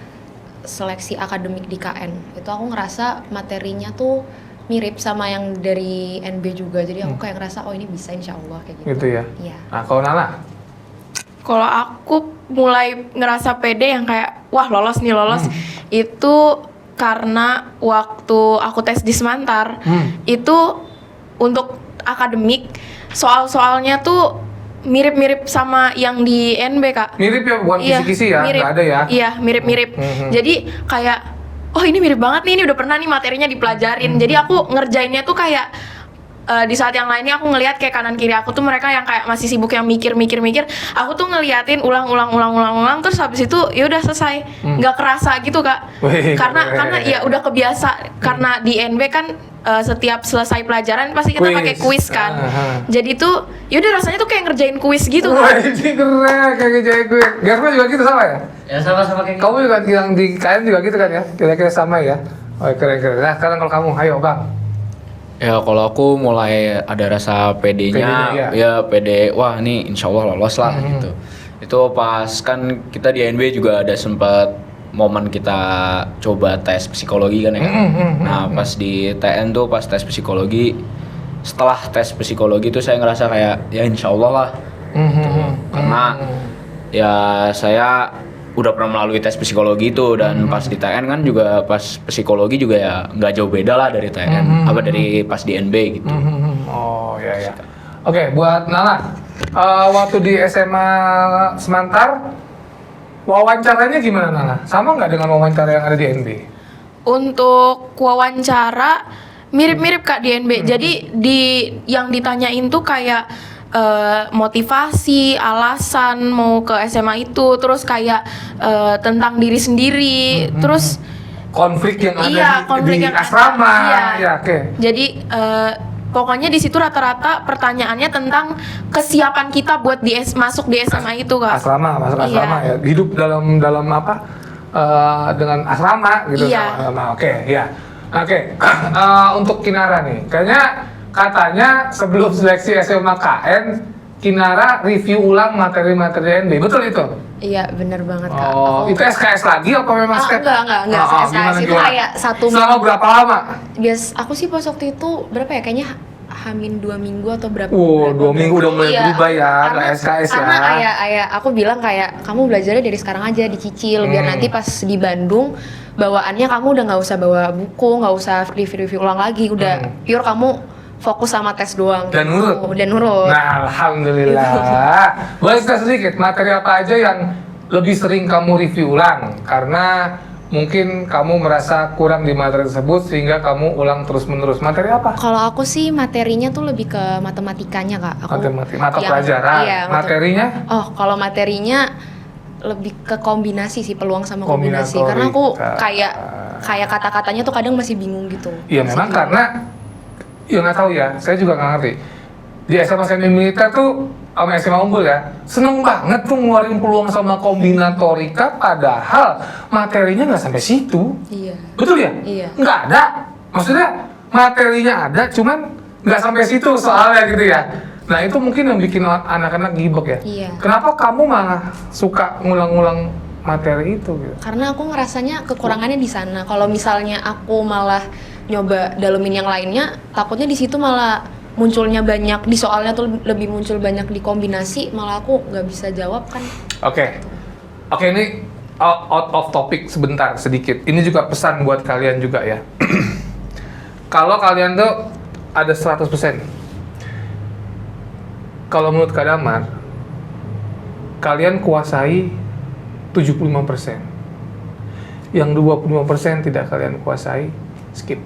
seleksi akademik di KN. Itu aku ngerasa materinya tuh mirip sama yang dari NB juga. Jadi aku kayak ngerasa oh ini bisa insya Allah kayak gitu. Gitu ya? Iya. Nah kalau Nala? Kalau aku mulai ngerasa pede yang kayak wah lolos itu karena waktu aku tes di Semantar itu untuk akademik soal-soalnya tuh mirip-mirip sama yang di NB Kak. Mirip ya, bukan kisi-kisi ya? Mirip. Nggak ada ya? Iya, mirip-mirip. Jadi kayak, oh ini mirip banget nih, ini udah pernah nih materinya dipelajarin. Jadi aku ngerjainnya tuh kayak di saat yang lainnya aku ngelihat kayak kanan kiri aku tuh mereka yang kayak masih sibuk yang mikir. Aku tuh ngeliatin ulang terus habis itu ya udah selesai. Nggak kerasa gitu Kak. Wih, Karena ya udah kebiasa karena di NB kan setiap selesai pelajaran pasti kita pakai kuis kan. Jadi tuh yaudah rasanya tuh kayak ngerjain kuis gitu Wah kan. ini keren, kayak ngejain gue. Gerva juga gitu sama ya? Ya sama-sama kayak Kamu juga yang di KN juga gitu kan ya? Kira-kira sama ya? Oh keren. Nah sekarang kalau kamu, ayo Bang. Ya kalau aku mulai ada rasa pedenya, Pedenya, ya pede, wah ini insya Allah lolos lah gitu. Itu pas kan kita di NB juga ada sempat momen kita coba tes psikologi kan ya. Nah pas di TN tuh pas tes psikologi, setelah tes psikologi tuh saya ngerasa kayak ya insya Allah lah. Gitu. Karena ya saya udah pernah melalui tes psikologi itu dan pas di TN kan juga pas psikologi juga ya nggak jauh beda lah dari TN apa dari pas di NB gitu. Oh ya. Oke, buat Nala, waktu di SMA Semantar wawancaranya gimana Nala? Sama nggak dengan wawancara yang ada di NB? Untuk wawancara mirip-mirip Kak di NB. Jadi yang ditanyain tuh kayak motivasi, alasan mau ke SMA itu, terus kayak tentang diri sendiri, terus Konflik yang ada iya, konflik di yang asrama. ada, iya. Ya, oke. Jadi pokoknya di situ rata-rata pertanyaannya tentang kesiapan kita buat masuk di SMA itu Kak. Masuk Iya. asrama ya. Hidup dalam apa? Dengan asrama gitu. Iya. Sama. Oke, ya. Oke. Untuk Kinara nih, kayaknya katanya sebelum seleksi SMA KN, Kinara review ulang materi-materi NB. Betul itu? Iya benar banget Kak. Oh, Aku- itu SKS lagi apa memang SKS? Enggak Gimana, SKS itu gimana? kayak satu Selama berapa lama? Aku sih pas waktu itu berapa ya, kayaknya hamin 2 minggu atau berapa? Wow, 2 minggu udah mulai berubah ya, nggak SKS ya. Karena ayah aku bilang kayak kamu belajarnya dari sekarang aja dicicil biar nanti pas di Bandung bawaannya kamu udah nggak usah bawa buku, nggak usah review ulang lagi, udah pure kamu fokus sama tes doang. Dan gitu. nurut? Dan nurut. Nah, alhamdulillah. Boleh cerita sedikit materi apa aja yang lebih sering kamu review ulang karena mungkin kamu merasa kurang di materi tersebut sehingga kamu ulang terus-menerus. Materi apa? Kalau aku sih materinya tuh lebih ke matematikanya Kak. Mata pelajaran. Iya, Materinya? Oh, kalau materinya lebih ke kombinasi sih, peluang sama kombinasi. Kombinatori. Karena aku kayak kata-katanya tuh kadang masih bingung gitu. Iya memang karena ya nggak tahu ya, saya juga nggak ngerti. Di SMA Seni Militer tuh sama SMA Unggul ya, seneng banget tuh ngeluarin peluang sama kombinatorika padahal materinya nggak sampai situ. Iya. Betul ya? Iya. Nggak ada. Maksudnya materinya ada, cuman nggak sampai situ soalnya gitu ya. Nah itu mungkin yang bikin anak-anak gibok ya. Iya. Kenapa kamu malah suka ngulang-ngulang materi itu gitu? Karena aku ngerasanya kekurangannya di sana. Kalau misalnya aku malah nyoba dalemin yang lainnya, takutnya di situ malah munculnya banyak di soalnya tuh lebih muncul banyak di kombinasi, malah aku nggak bisa jawab kan. Oke, ini out of topic sebentar sedikit. Ini juga pesan buat kalian juga ya. Kalau kalian tuh ada 100%. Kalau menurut Kak Damar, kalian kuasai 75%. Yang 25% tidak kalian kuasai, skip.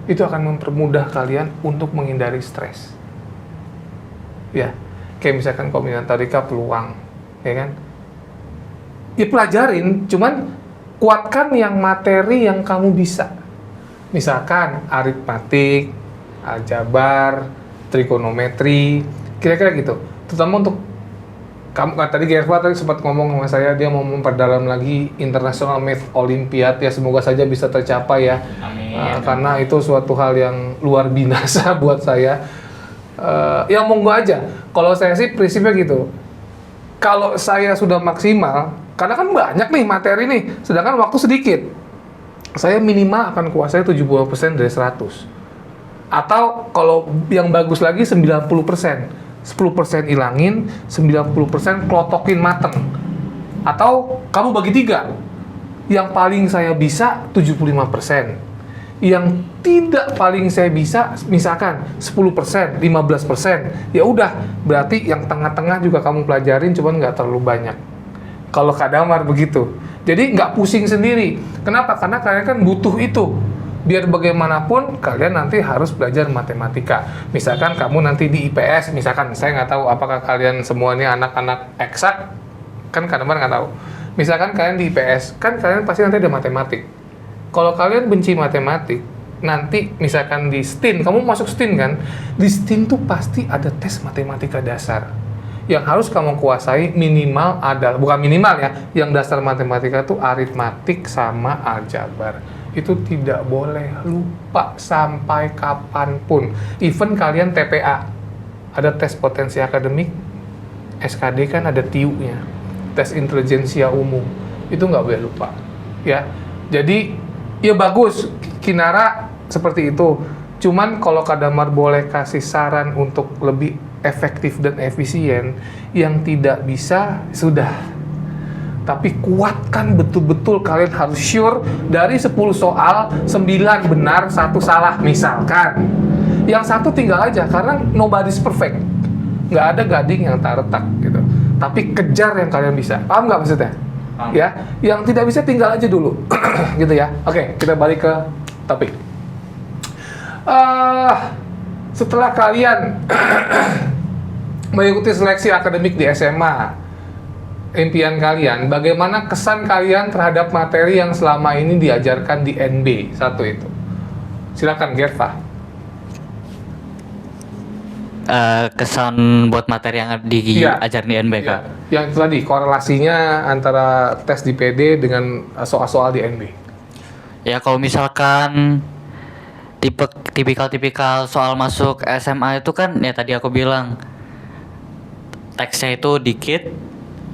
Itu akan mempermudah kalian untuk menghindari stres. Ya, kayak misalkan kombinatorika peluang, ya kan? Ya pelajarin, cuman kuatkan yang materi yang kamu bisa. Misalkan aritmatik, aljabar, trigonometri, kira-kira gitu. Terutama untuk kamu, tadi Gerva tadi sempat ngomong sama saya, dia mau memperdalam lagi International Math Olympiad, ya semoga saja bisa tercapai ya. Amin. Karena itu suatu hal yang luar biasa buat saya. Ya monggo aja. Kalau saya sih prinsipnya gitu. Kalau saya sudah maksimal, karena kan banyak nih materi nih, sedangkan waktu sedikit. Saya minimal akan kuasai 70% dari 100. Atau kalau yang bagus lagi 90%. 10% ilangin, 90% klotokin mateng. Atau kamu bagi 3. Yang paling saya bisa 75%. Yang tidak paling saya bisa misalkan 10%, 15%. Ya udah, berarti yang tengah-tengah juga kamu pelajarin, cuman nggak terlalu banyak. Kalau Kak Damar begitu. Jadi nggak pusing sendiri. Kenapa? Karena kalian kan butuh itu. Biar bagaimanapun kalian nanti harus belajar matematika. Misalkan kamu nanti di IPS, misalkan saya nggak tahu apakah kalian semua ini anak-anak eksak, kan Kak Damar nggak tahu. Misalkan kalian di IPS, kan kalian pasti nanti ada matematik. Kalau kalian benci matematik, nanti misalkan di STIN, kamu masuk STIN kan? Di STIN tuh pasti ada tes matematika dasar. Yang harus kamu kuasai minimal adalah, bukan minimal ya, yang dasar matematika tuh aritmatik sama aljabar. Itu tidak boleh lupa sampai kapanpun. Even kalian TPA, ada tes potensi akademik, SKD kan ada TIU-nya, tes intelijensia umum, itu nggak boleh lupa. Ya, jadi ya bagus, Kinara seperti itu. Cuman kalau Kak Damar boleh kasih saran untuk lebih efektif dan efisien, yang tidak bisa, sudah. Tapi kuatkan betul-betul, kalian harus sure dari 10 soal 9 benar, 1 salah misalkan. Yang 1 tinggal aja karena nobody's perfect. Nggak ada gading yang tak retak gitu. Tapi kejar yang kalian bisa. Paham nggak maksudnya? Paham. Ya, yang tidak bisa tinggal aja dulu. Gitu ya. Oke, kita balik ke topik. Setelah kalian mengikuti seleksi akademik di SMA, impian kalian, bagaimana kesan kalian terhadap materi yang selama ini diajarkan di NB? Satu itu. Silakan Gerva. Kesan buat materi yang diajarin di NBK. Ya. Yang tadi korelasinya antara tes di PD dengan soal-soal di NB. Ya kalau misalkan tipikal soal masuk SMA itu kan ya tadi aku bilang teksnya itu dikit,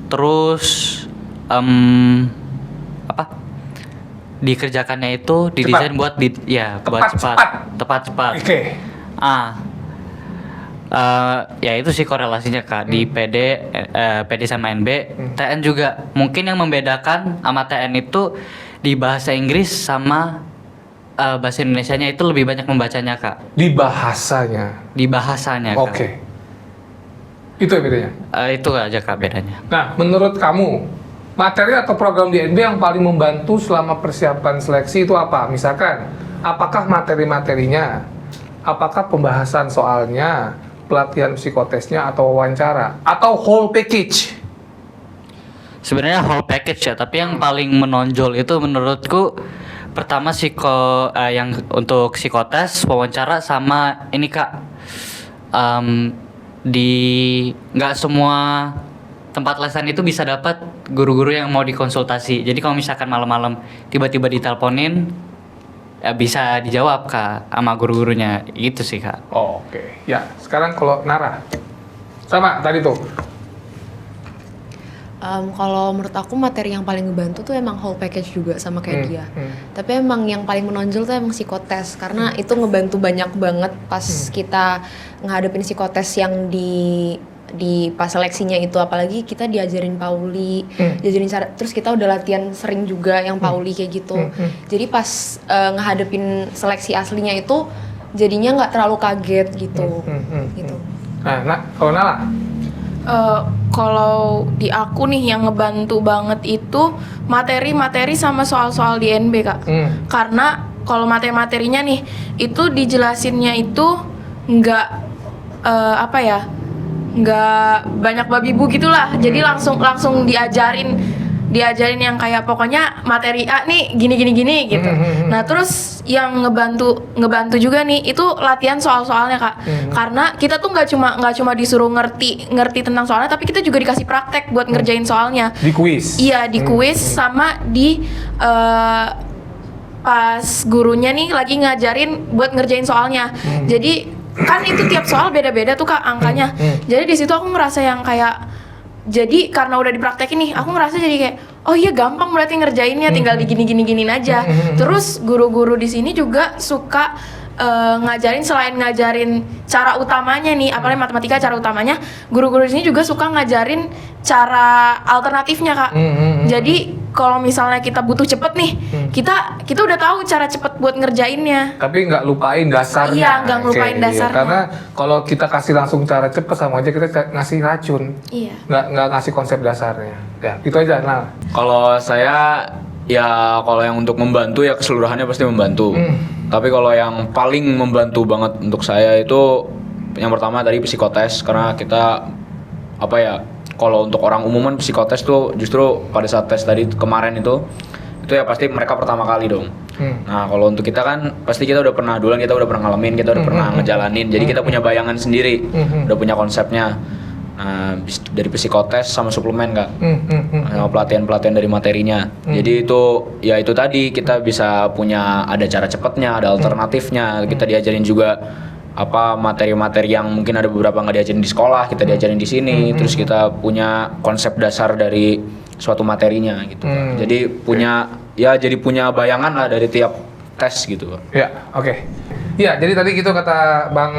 terus dikerjakannya itu didesain buat buat cepat. Oke. Ya itu sih korelasinya Kak di PD sama NB. TN juga mungkin yang membedakan sama TN itu di bahasa Inggris sama bahasa Indonesianya itu lebih banyak membacanya Kak. Di bahasanya. Kak. Oke. Itu yang bedanya. Itu aja Kak bedanya. Nah, menurut kamu, materi atau program di NB yang paling membantu selama persiapan seleksi itu apa? Misalkan, apakah materi-materinya, apakah pembahasan soalnya, pelatihan psikotesnya, atau wawancara, atau whole package? Sebenarnya whole package ya, tapi yang paling menonjol itu menurutku pertama yang untuk psikotes, wawancara, sama ini Kak, nggak semua tempat lesan itu bisa dapat guru-guru yang mau dikonsultasi. Jadi kalau misalkan malam-malam tiba-tiba diteleponin, ya bisa dijawab Kak sama guru-gurunya. Gitu sih Kak. Oke. Ya, sekarang kalau Nara, sama tadi tuh. Kalau menurut aku materi yang paling ngebantu tuh emang whole package juga sama kayak dia. Tapi emang yang paling menonjol tuh emang psikotes karena itu ngebantu banyak banget pas kita ngadepin psikotes yang di di pas seleksinya itu, apalagi kita diajarin Pauli, diajarin cara, terus kita udah latihan sering juga yang Pauli kayak gitu. Jadi pas ngehadapin seleksi aslinya itu jadinya nggak terlalu kaget gitu. Gitu. Nah, kalau Nala? Kalau di aku nih yang ngebantu banget itu materi-materi sama soal-soal di NB, Kak. Karena kalau materi-materinya nih itu dijelasinnya itu nggak nggak banyak babi bu gitulah. Jadi langsung diajarin yang kayak pokoknya materi A nih gini gitu. Nah, terus yang ngebantu juga nih itu latihan soal-soalnya, Kak. Karena kita tuh nggak cuma disuruh ngerti tentang soalnya, tapi kita juga dikasih praktek buat ngerjain soalnya. Di kuis. Iya, di kuis sama di pas gurunya nih lagi ngajarin buat ngerjain soalnya. Jadi kan itu tiap soal beda-beda tuh, Kak, angkanya. Jadi di situ aku ngerasa yang kayak, jadi karena udah dipraktekin nih, aku ngerasa jadi kayak, oh iya gampang berarti ngerjainnya, tinggal digini-giniin aja. Terus guru-guru di sini juga suka ngajarin, selain ngajarin cara utamanya nih, apalagi matematika cara utamanya, guru-guru di sini juga suka ngajarin cara alternatifnya, Kak. Jadi kalau misalnya kita butuh cepet nih, kita udah tahu cara cepet buat ngerjainnya. Tapi nggak lupain dasarnya. Iya, nggak ngelupain Oke, dasarnya. Karena kalau kita kasih langsung cara cepet, sama aja kita ngasih racun. Iya. Nggak ngasih konsep dasarnya. Ya, itu aja. Nah, Kalau saya ya kalau yang untuk membantu ya keseluruhannya pasti membantu. Tapi kalau yang paling membantu banget untuk saya itu yang pertama tadi psikotes, karena kita kalau untuk orang umuman psikotes tuh justru pada saat tes tadi kemarin itu ya pasti mereka pertama kali dong. Nah, kalau untuk kita kan pasti kita udah pernah duluan, kita udah pernah ngalamin, kita udah pernah ngejalanin. Jadi kita punya bayangan sendiri, udah punya konsepnya. Nah, dari psikotes sama suplemen, Kak. Sama pelatihan dari materinya. Jadi itu tadi kita bisa punya ada cara cepatnya, ada alternatifnya. Kita diajarin juga materi-materi yang mungkin ada beberapa nggak diajarin di sekolah, kita diajarin di sini. Terus kita punya konsep dasar dari suatu materinya gitu. Jadi punya bayangan lah dari tiap tes gitu. ya, oke. Ya, jadi tadi gitu kata Bang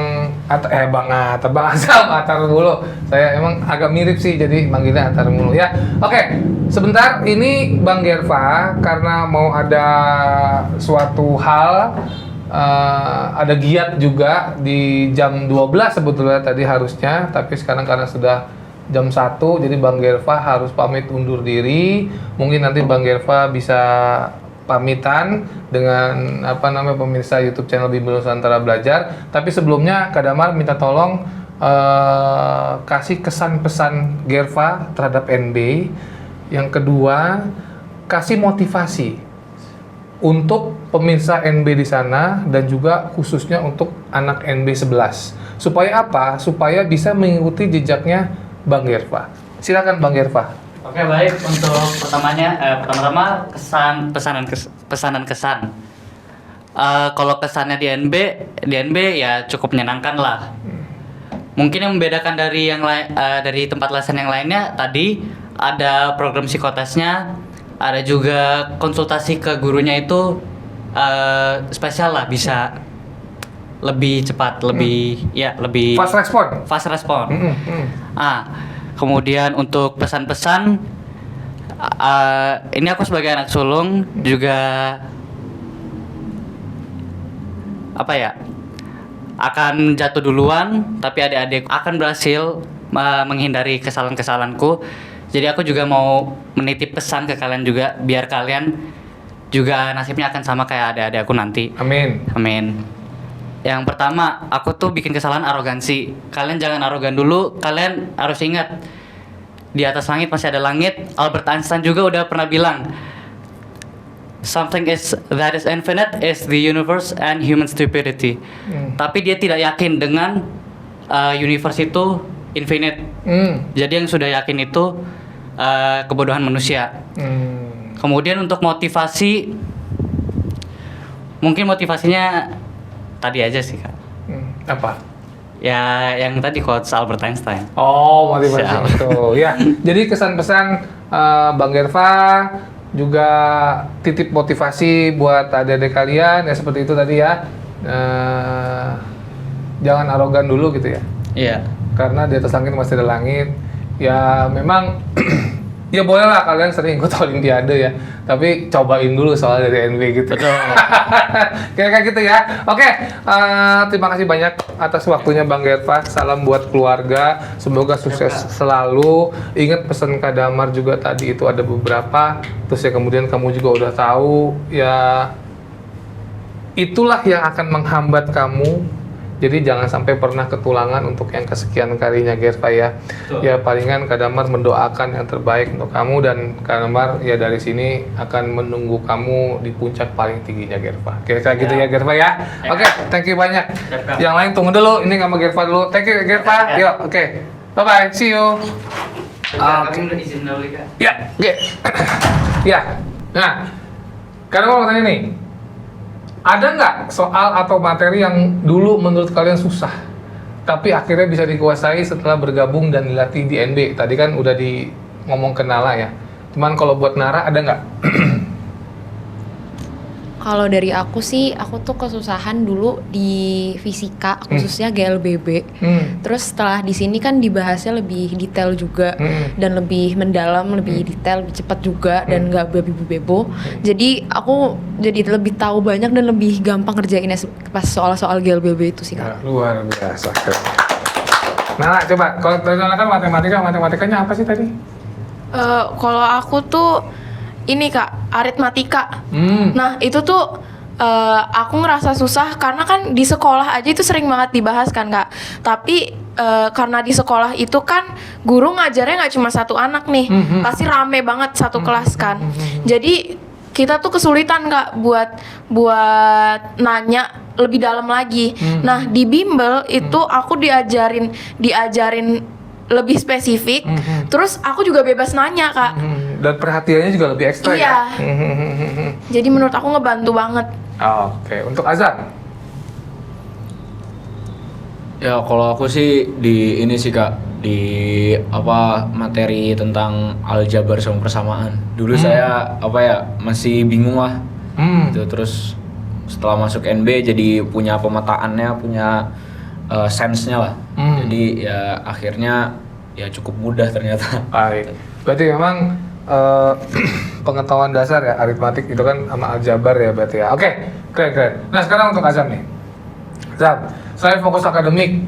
Azam, Atar mulu. Saya emang agak mirip sih, jadi manggilnya Atar mulu. Ya, oke. Sebentar, ini Bang Gerva karena mau ada suatu hal, ada giat juga di jam 12 sebetulnya tadi harusnya, tapi sekarang karena sudah jam 1, jadi Bang Gerva harus pamit undur diri. Mungkin nanti Bang Gerva bisa pamitan dengan pemirsa YouTube channel Bimbel Nusantara Belajar. Tapi sebelumnya Kak Damar minta tolong kasih kesan pesan Gerva terhadap NB. Yang kedua, kasih motivasi untuk pemirsa NB di sana dan juga khususnya untuk anak NB 11. Supaya apa? Supaya bisa mengikuti jejaknya Bang Gerva. Silakan Bang Gerva. Oke, baik. Untuk pertama-tama pesanan kesan. Kalau kesannya di NB ya cukup menyenangkan lah. Mungkin yang membedakan dari dari tempat les yang lainnya tadi ada program psikotesnya, ada juga konsultasi ke gurunya itu spesial lah, bisa lebih cepat, lebih fast respon. Kemudian untuk pesan-pesan, ini aku sebagai anak sulung juga akan jatuh duluan, tapi adik-adik akan berhasil menghindari kesalahan-kesalahanku. Jadi aku juga mau menitip pesan ke kalian juga, biar kalian juga nasibnya akan sama kayak adik-adik aku nanti. Amin. Yang pertama, aku tuh bikin kesalahan arogansi. Kalian jangan arogan dulu, kalian harus ingat di atas langit masih ada langit. Albert Einstein juga udah pernah bilang, something that is infinite is the universe and human stupidity. Tapi dia tidak yakin dengan universe itu infinite. Jadi yang sudah yakin itu kebodohan manusia. Kemudian untuk motivasi, mungkin motivasinya tadi aja sih, Kak. Apa? Ya yang tadi quotes Albert Einstein. Oh, motivasi itu. Ya, jadi kesan-pesan Bang Gerva juga titip motivasi buat adik-adik kalian ya, seperti itu tadi ya. Jangan arogan dulu gitu ya. Iya. karena di atas langit masih ada langit. Ya memang ya boleh lah kalian sering ikut Olimpiade ya, tapi cobain dulu soal dari NB gitu. Kayak gitu ya. Oke, terima kasih banyak atas waktunya Bang Gerva. Salam buat keluarga, semoga sukses selalu. Ingat pesan Kak Damar juga tadi itu ada beberapa. Terus ya kemudian kamu juga udah tahu ya, itulah yang akan menghambat kamu. Jadi jangan sampai pernah ketulangan untuk yang kesekian kalinya Gerva ya. Betul. Ya palingan Kak Damar mendoakan yang terbaik untuk kamu, dan Kak Damar ya dari sini akan menunggu kamu di puncak paling tingginya Gerva. Kira-kira gitu ya Gerva ya. Oke, thank you banyak. Siap. Yang lain tunggu dulu, ini sama Gerva dulu. Thank you Gerva. Yuk, oke. Bye bye, see you. Kami udah izin dulu Kak. Ya, oke. Ya. Nah, karena mau tanya nih, ada nggak soal atau materi yang dulu menurut kalian susah, tapi akhirnya bisa dikuasai setelah bergabung dan dilatih di NB? Tadi kan udah ngomong ke Nala ya. Cuman kalau buat Nara ada nggak? Kalau dari aku sih, aku tuh kesusahan dulu di fisika, khususnya GLBB. Terus setelah di sini kan dibahasnya lebih detail juga, dan lebih mendalam, lebih detail, lebih cepat juga, dan nggak bebo. Jadi aku jadi lebih tahu banyak dan lebih gampang ngerjainnya pas soal-soal GLBB itu sih Ya, Kak. luar biasa. Nala, coba. Kalau Nala kan matematikanya apa sih tadi? Kalau aku tuh ini Kak, aritmatika. Nah itu tuh aku ngerasa susah karena kan di sekolah aja itu sering banget dibahas kan Kak. Tapi karena di sekolah itu kan guru ngajarnya nggak cuma satu anak nih, pasti rame banget satu kelas kan. Jadi kita tuh kesulitan Kak buat nanya lebih dalam lagi. Nah di bimbel itu aku diajarin lebih spesifik. Terus aku juga bebas nanya Kak. Dan perhatiannya juga lebih ekstra Iya. ya? Jadi menurut aku ngebantu banget. Oke, untuk Azam? Ya kalau aku sih di ini sih Kak, di materi tentang aljabar sama persamaan. Dulu saya masih bingung lah. Gitu. Terus setelah masuk NB jadi punya pemetaannya, punya sense-nya lah. Jadi ya akhirnya ya cukup mudah ternyata. Baik. Berarti memang pengetahuan dasar ya, aritmatik itu kan sama aljabar ya berarti ya. Oke, keren. Nah sekarang untuk Azam nih. Azam, selain fokus akademik,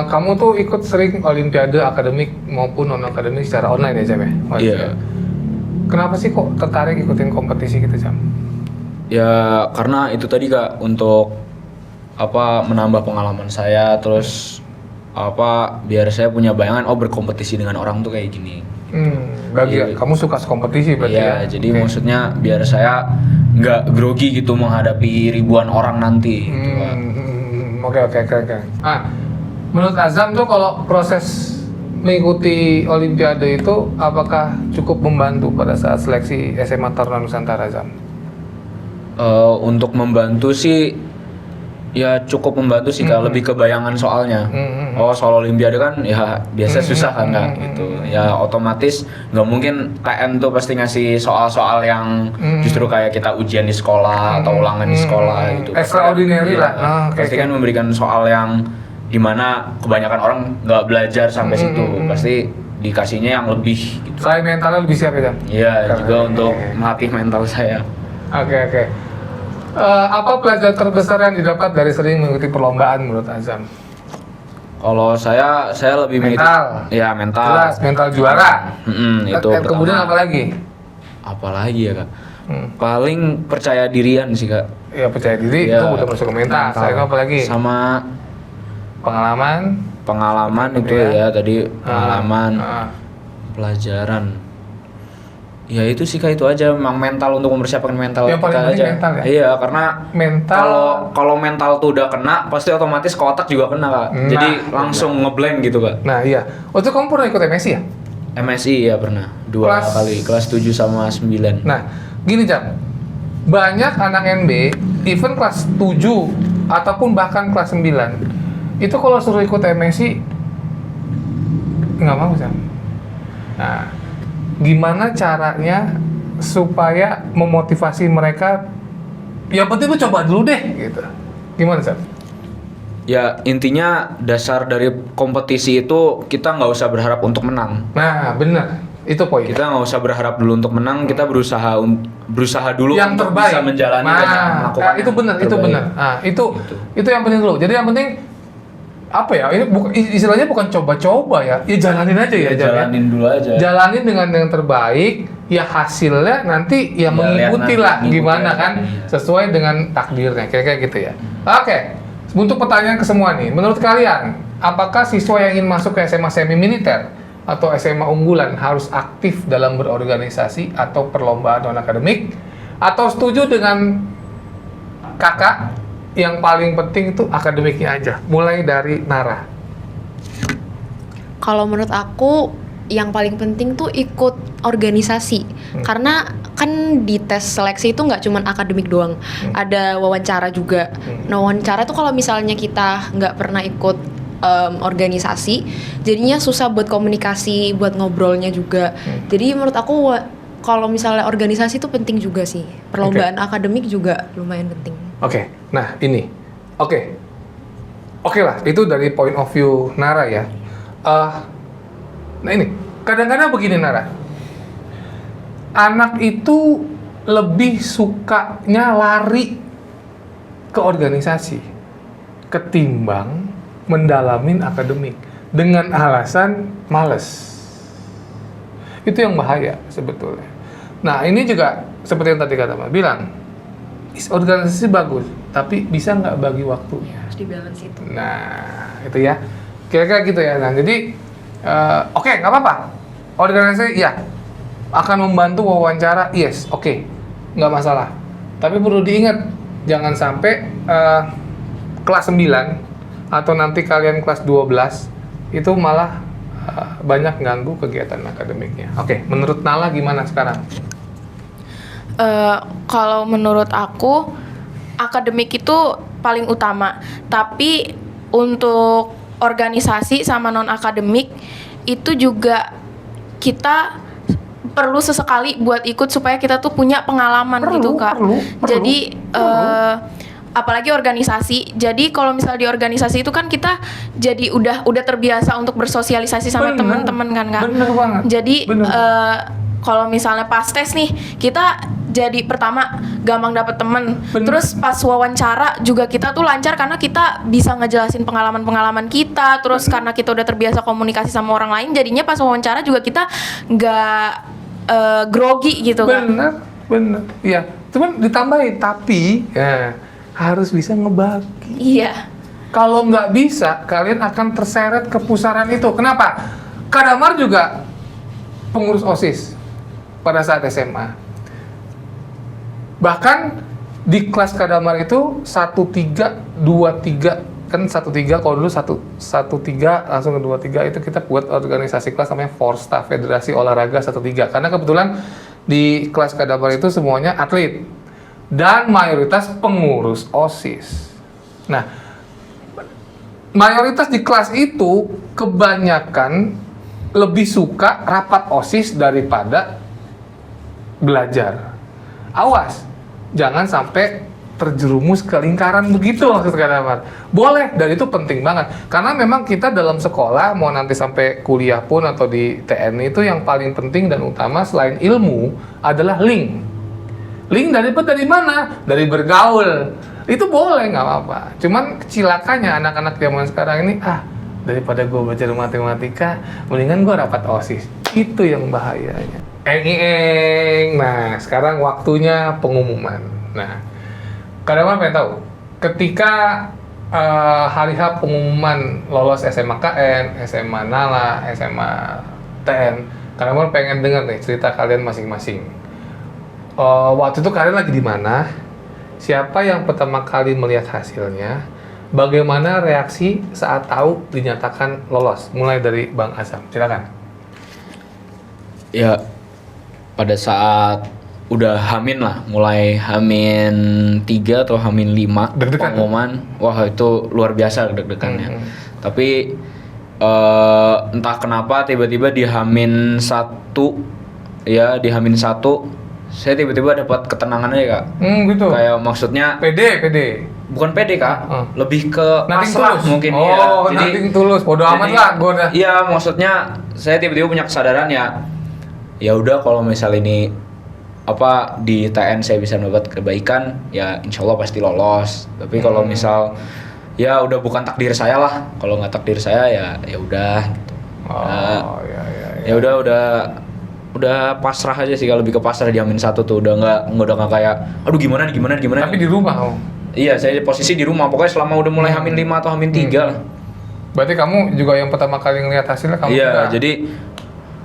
kamu tuh ikut sering olimpiade akademik maupun non akademik secara online ya Jam ya? Iya. Kenapa sih kok tertarik ikutin kompetisi gitu Jam? Ya karena itu tadi Kak, untuk menambah pengalaman saya, terus biar saya punya bayangan berkompetisi dengan orang tuh kayak gini. Bagi kamu suka kompetisi berarti ya? Iya, jadi maksudnya biar saya nggak grogi gitu menghadapi ribuan orang nanti. Gitu, Kak. Oke, keren. Menurut Azam tuh kalau proses mengikuti olimpiade itu apakah cukup membantu pada saat seleksi SMA Taruna Nusantara Azam? Untuk membantu sih ya cukup membantu sih Kak, lebih ke bayangan soalnya. Soal olimpiade kan ya biasa susah kan Kak gitu. Ya otomatis nggak mungkin TN tuh pasti ngasih soal-soal yang justru kayak kita ujian di sekolah atau ulangan di sekolah gitu. Extraordinary lah. Pasti kan memberikan soal yang dimana kebanyakan orang nggak belajar sampai situ. Pasti dikasihnya yang lebih gitu. Selain mentalnya lebih siap ya Jam? Iya, juga untuk melatih mental saya. Oke. Apa pelajaran terbesar yang didapat dari sering mengikuti perlombaan menurut Azam? Kalau saya lebih Mental. Ya mental. Jelas, mental juara. Itu Kemudian pertama. apa lagi? Apalagi ya Kak? Paling percaya dirian sih Kak. Ya percaya diri Ya, itu udah masuk ke mental. Saya apa lagi? Sama Pengalaman itu ya tadi pengalaman, pelajaran. Ya itu sih Kak, itu aja memang mental, untuk mempersiapkan mental Yang paling kita penting aja. mental ya? Iya, karena mental. kalau mental tuh udah kena pasti otomatis ke otak juga kena Kak. Jadi langsung ngeblank gitu Kak. Nah iya. Waktu kamu pernah ikut MSI ya? MSI ya pernah 2 kali, kelas 7 sama 9. Nah, gini Jam. Banyak anak NB, even kelas 7 ataupun bahkan kelas 9, itu kalau suruh ikut MSI nggak mau Jam. Nah, gimana caranya supaya memotivasi mereka? Yang penting lu coba dulu deh, gitu. Gimana Jam? Ya intinya dasar dari kompetisi itu kita nggak usah berharap untuk menang. Nah, benar. Itu poin. Kita nggak usah berharap dulu untuk menang. Kita berusaha dulu yang untuk terbaik. bisa menjalani dan melakukan itu yang benar, itu terbaik. benar. Nah, itu yang penting dulu. Jadi yang penting apa ya? Ini istilahnya bukan coba-coba ya. Ya jalanin aja ya, Jalanin dulu aja. Jalanin dengan yang terbaik. Ya hasilnya nanti ya mengikuti lihat lah nanti, gimana ngikutin kan aja. sesuai dengan takdirnya. Kayak gitu ya. Oke. Untuk pertanyaan ke semua nih, menurut kalian apakah siswa yang ingin masuk ke SMA semi militer atau SMA unggulan harus aktif dalam berorganisasi atau perlombaan non akademik, atau setuju dengan kakak yang paling penting itu akademiknya aja, mulai dari Nara? Kalau menurut aku yang paling penting tuh ikut organisasi. Karena kan di tes seleksi itu nggak cuma akademik doang, ada wawancara juga. Nah, wawancara tuh kalau misalnya kita nggak pernah ikut organisasi, jadinya susah buat komunikasi, buat ngobrolnya juga. Jadi menurut aku kalau misalnya organisasi itu penting juga sih. Perlombaan akademik juga lumayan penting. Oke, nah ini, oke lah, itu dari point of view Nara ya. Nah ini, kadang-kadang begini Nara, anak itu lebih sukanya lari ke organisasi ketimbang mendalamin akademik dengan alasan males. Itu yang bahaya sebetulnya. Nah ini juga seperti yang tadi kata Mbak bilang, organisasi bagus, tapi bisa nggak bagi waktunya? Harus di-balance itu. Nah itu ya, kira-kira gitu ya. Nah jadi oke, nggak apa-apa. Organisasi ya akan membantu wawancara, yes, oke, nggak masalah. Tapi perlu diingat, jangan sampai kelas 9 atau nanti kalian kelas 12 itu malah banyak ganggu kegiatan akademiknya. Oke, menurut Nala gimana sekarang? Kalau menurut aku akademik itu paling utama, tapi untuk organisasi sama non akademik itu juga kita perlu sesekali buat ikut supaya kita tuh punya pengalaman gitu Kak. Jadi apalagi organisasi. Jadi kalau misalnya di organisasi itu kan kita jadi udah terbiasa untuk bersosialisasi sama teman-teman kan Kak. Bener banget. Jadi kalau misalnya pas tes nih kita jadi pertama gampang dapet temen. Terus pas wawancara juga kita tuh lancar karena kita bisa ngejelasin pengalaman-pengalaman kita. Terus karena kita udah terbiasa komunikasi sama orang lain, jadinya pas wawancara juga kita nggak grogi gitu kan. Bener. Iya. Cuman ditambahin tapi ya harus bisa ngebagi. Iya. Kalau nggak bisa, kalian akan terseret ke pusaran itu. Kenapa? Kadamar juga pengurus OSIS pada saat SMA. Bahkan di kelas Kadamar itu 1, 3, 2, 3 kan 1, 3 kalau dulu 1, 3 langsung ke 2, 3 itu kita buat organisasi kelas namanya Forsta, Federasi Olahraga 1, 3 karena kebetulan di kelas Kadamar itu semuanya atlet dan mayoritas pengurus OSIS. Nah, mayoritas di kelas itu kebanyakan lebih suka rapat OSIS daripada belajar. Awas, jangan sampai terjerumus ke lingkaran begitu maksud Kadamar. Boleh, dan itu penting banget. Karena memang kita dalam sekolah, mau nanti sampai kuliah pun atau di TNI itu yang paling penting dan utama selain ilmu adalah link. Link dari mana? Dari bergaul. Itu boleh, nggak apa-apa. Cuman kecilakanya anak-anak zaman sekarang ini, daripada gue belajar matematika, mendingan gue rapat OSIS. Itu yang bahayanya. Nah, sekarang waktunya pengumuman. Nah, Kadamar pengen tahu, ketika hari H pengumuman lolos SMA KN, SMA Nala, SMA TN, Kadamar pengen dengar nih cerita kalian masing-masing. Waktu itu kalian lagi di mana? Siapa yang pertama kali melihat hasilnya? Bagaimana reaksi saat tahu dinyatakan lolos? Mulai dari Bang Azam, silakan. Ya, pada saat udah Hamin lah, mulai Hamin 3 atau Hamin 5 Deg-degan. pengumuman, wah itu luar biasa deg-degannya. Tapi entah kenapa tiba-tiba di Hamin 1 ya, di Hamin 1 saya tiba-tiba dapat ketenangan aja kak. Gitu. Kayak maksudnya Pede. bukan pede kak, lebih ke Nothing pasrah tulus. mungkin Oh, ya. nothing tulus. Bodo amat jadi, lah, gua udah. Iya, maksudnya saya tiba-tiba punya kesadaran ya. Ya udah kalau misal ini apa di TN saya bisa dapat kebaikan, ya insya Allah pasti lolos. Tapi kalau misal ya udah bukan takdir saya lah. Kalau nggak takdir saya ya udah. Gitu. Oh, Ya udah pasrah aja sih, kalau lebih ke pasrah di Amin 1 tuh udah nggak kayak aduh gimana nih. Tapi di rumah kamu. Iya, saya posisi di rumah pokoknya selama udah mulai Hamin 5 atau Hamin 3 lah. Berarti kamu juga yang pertama kali ngelihat hasilnya kamu Iya, juga. jadi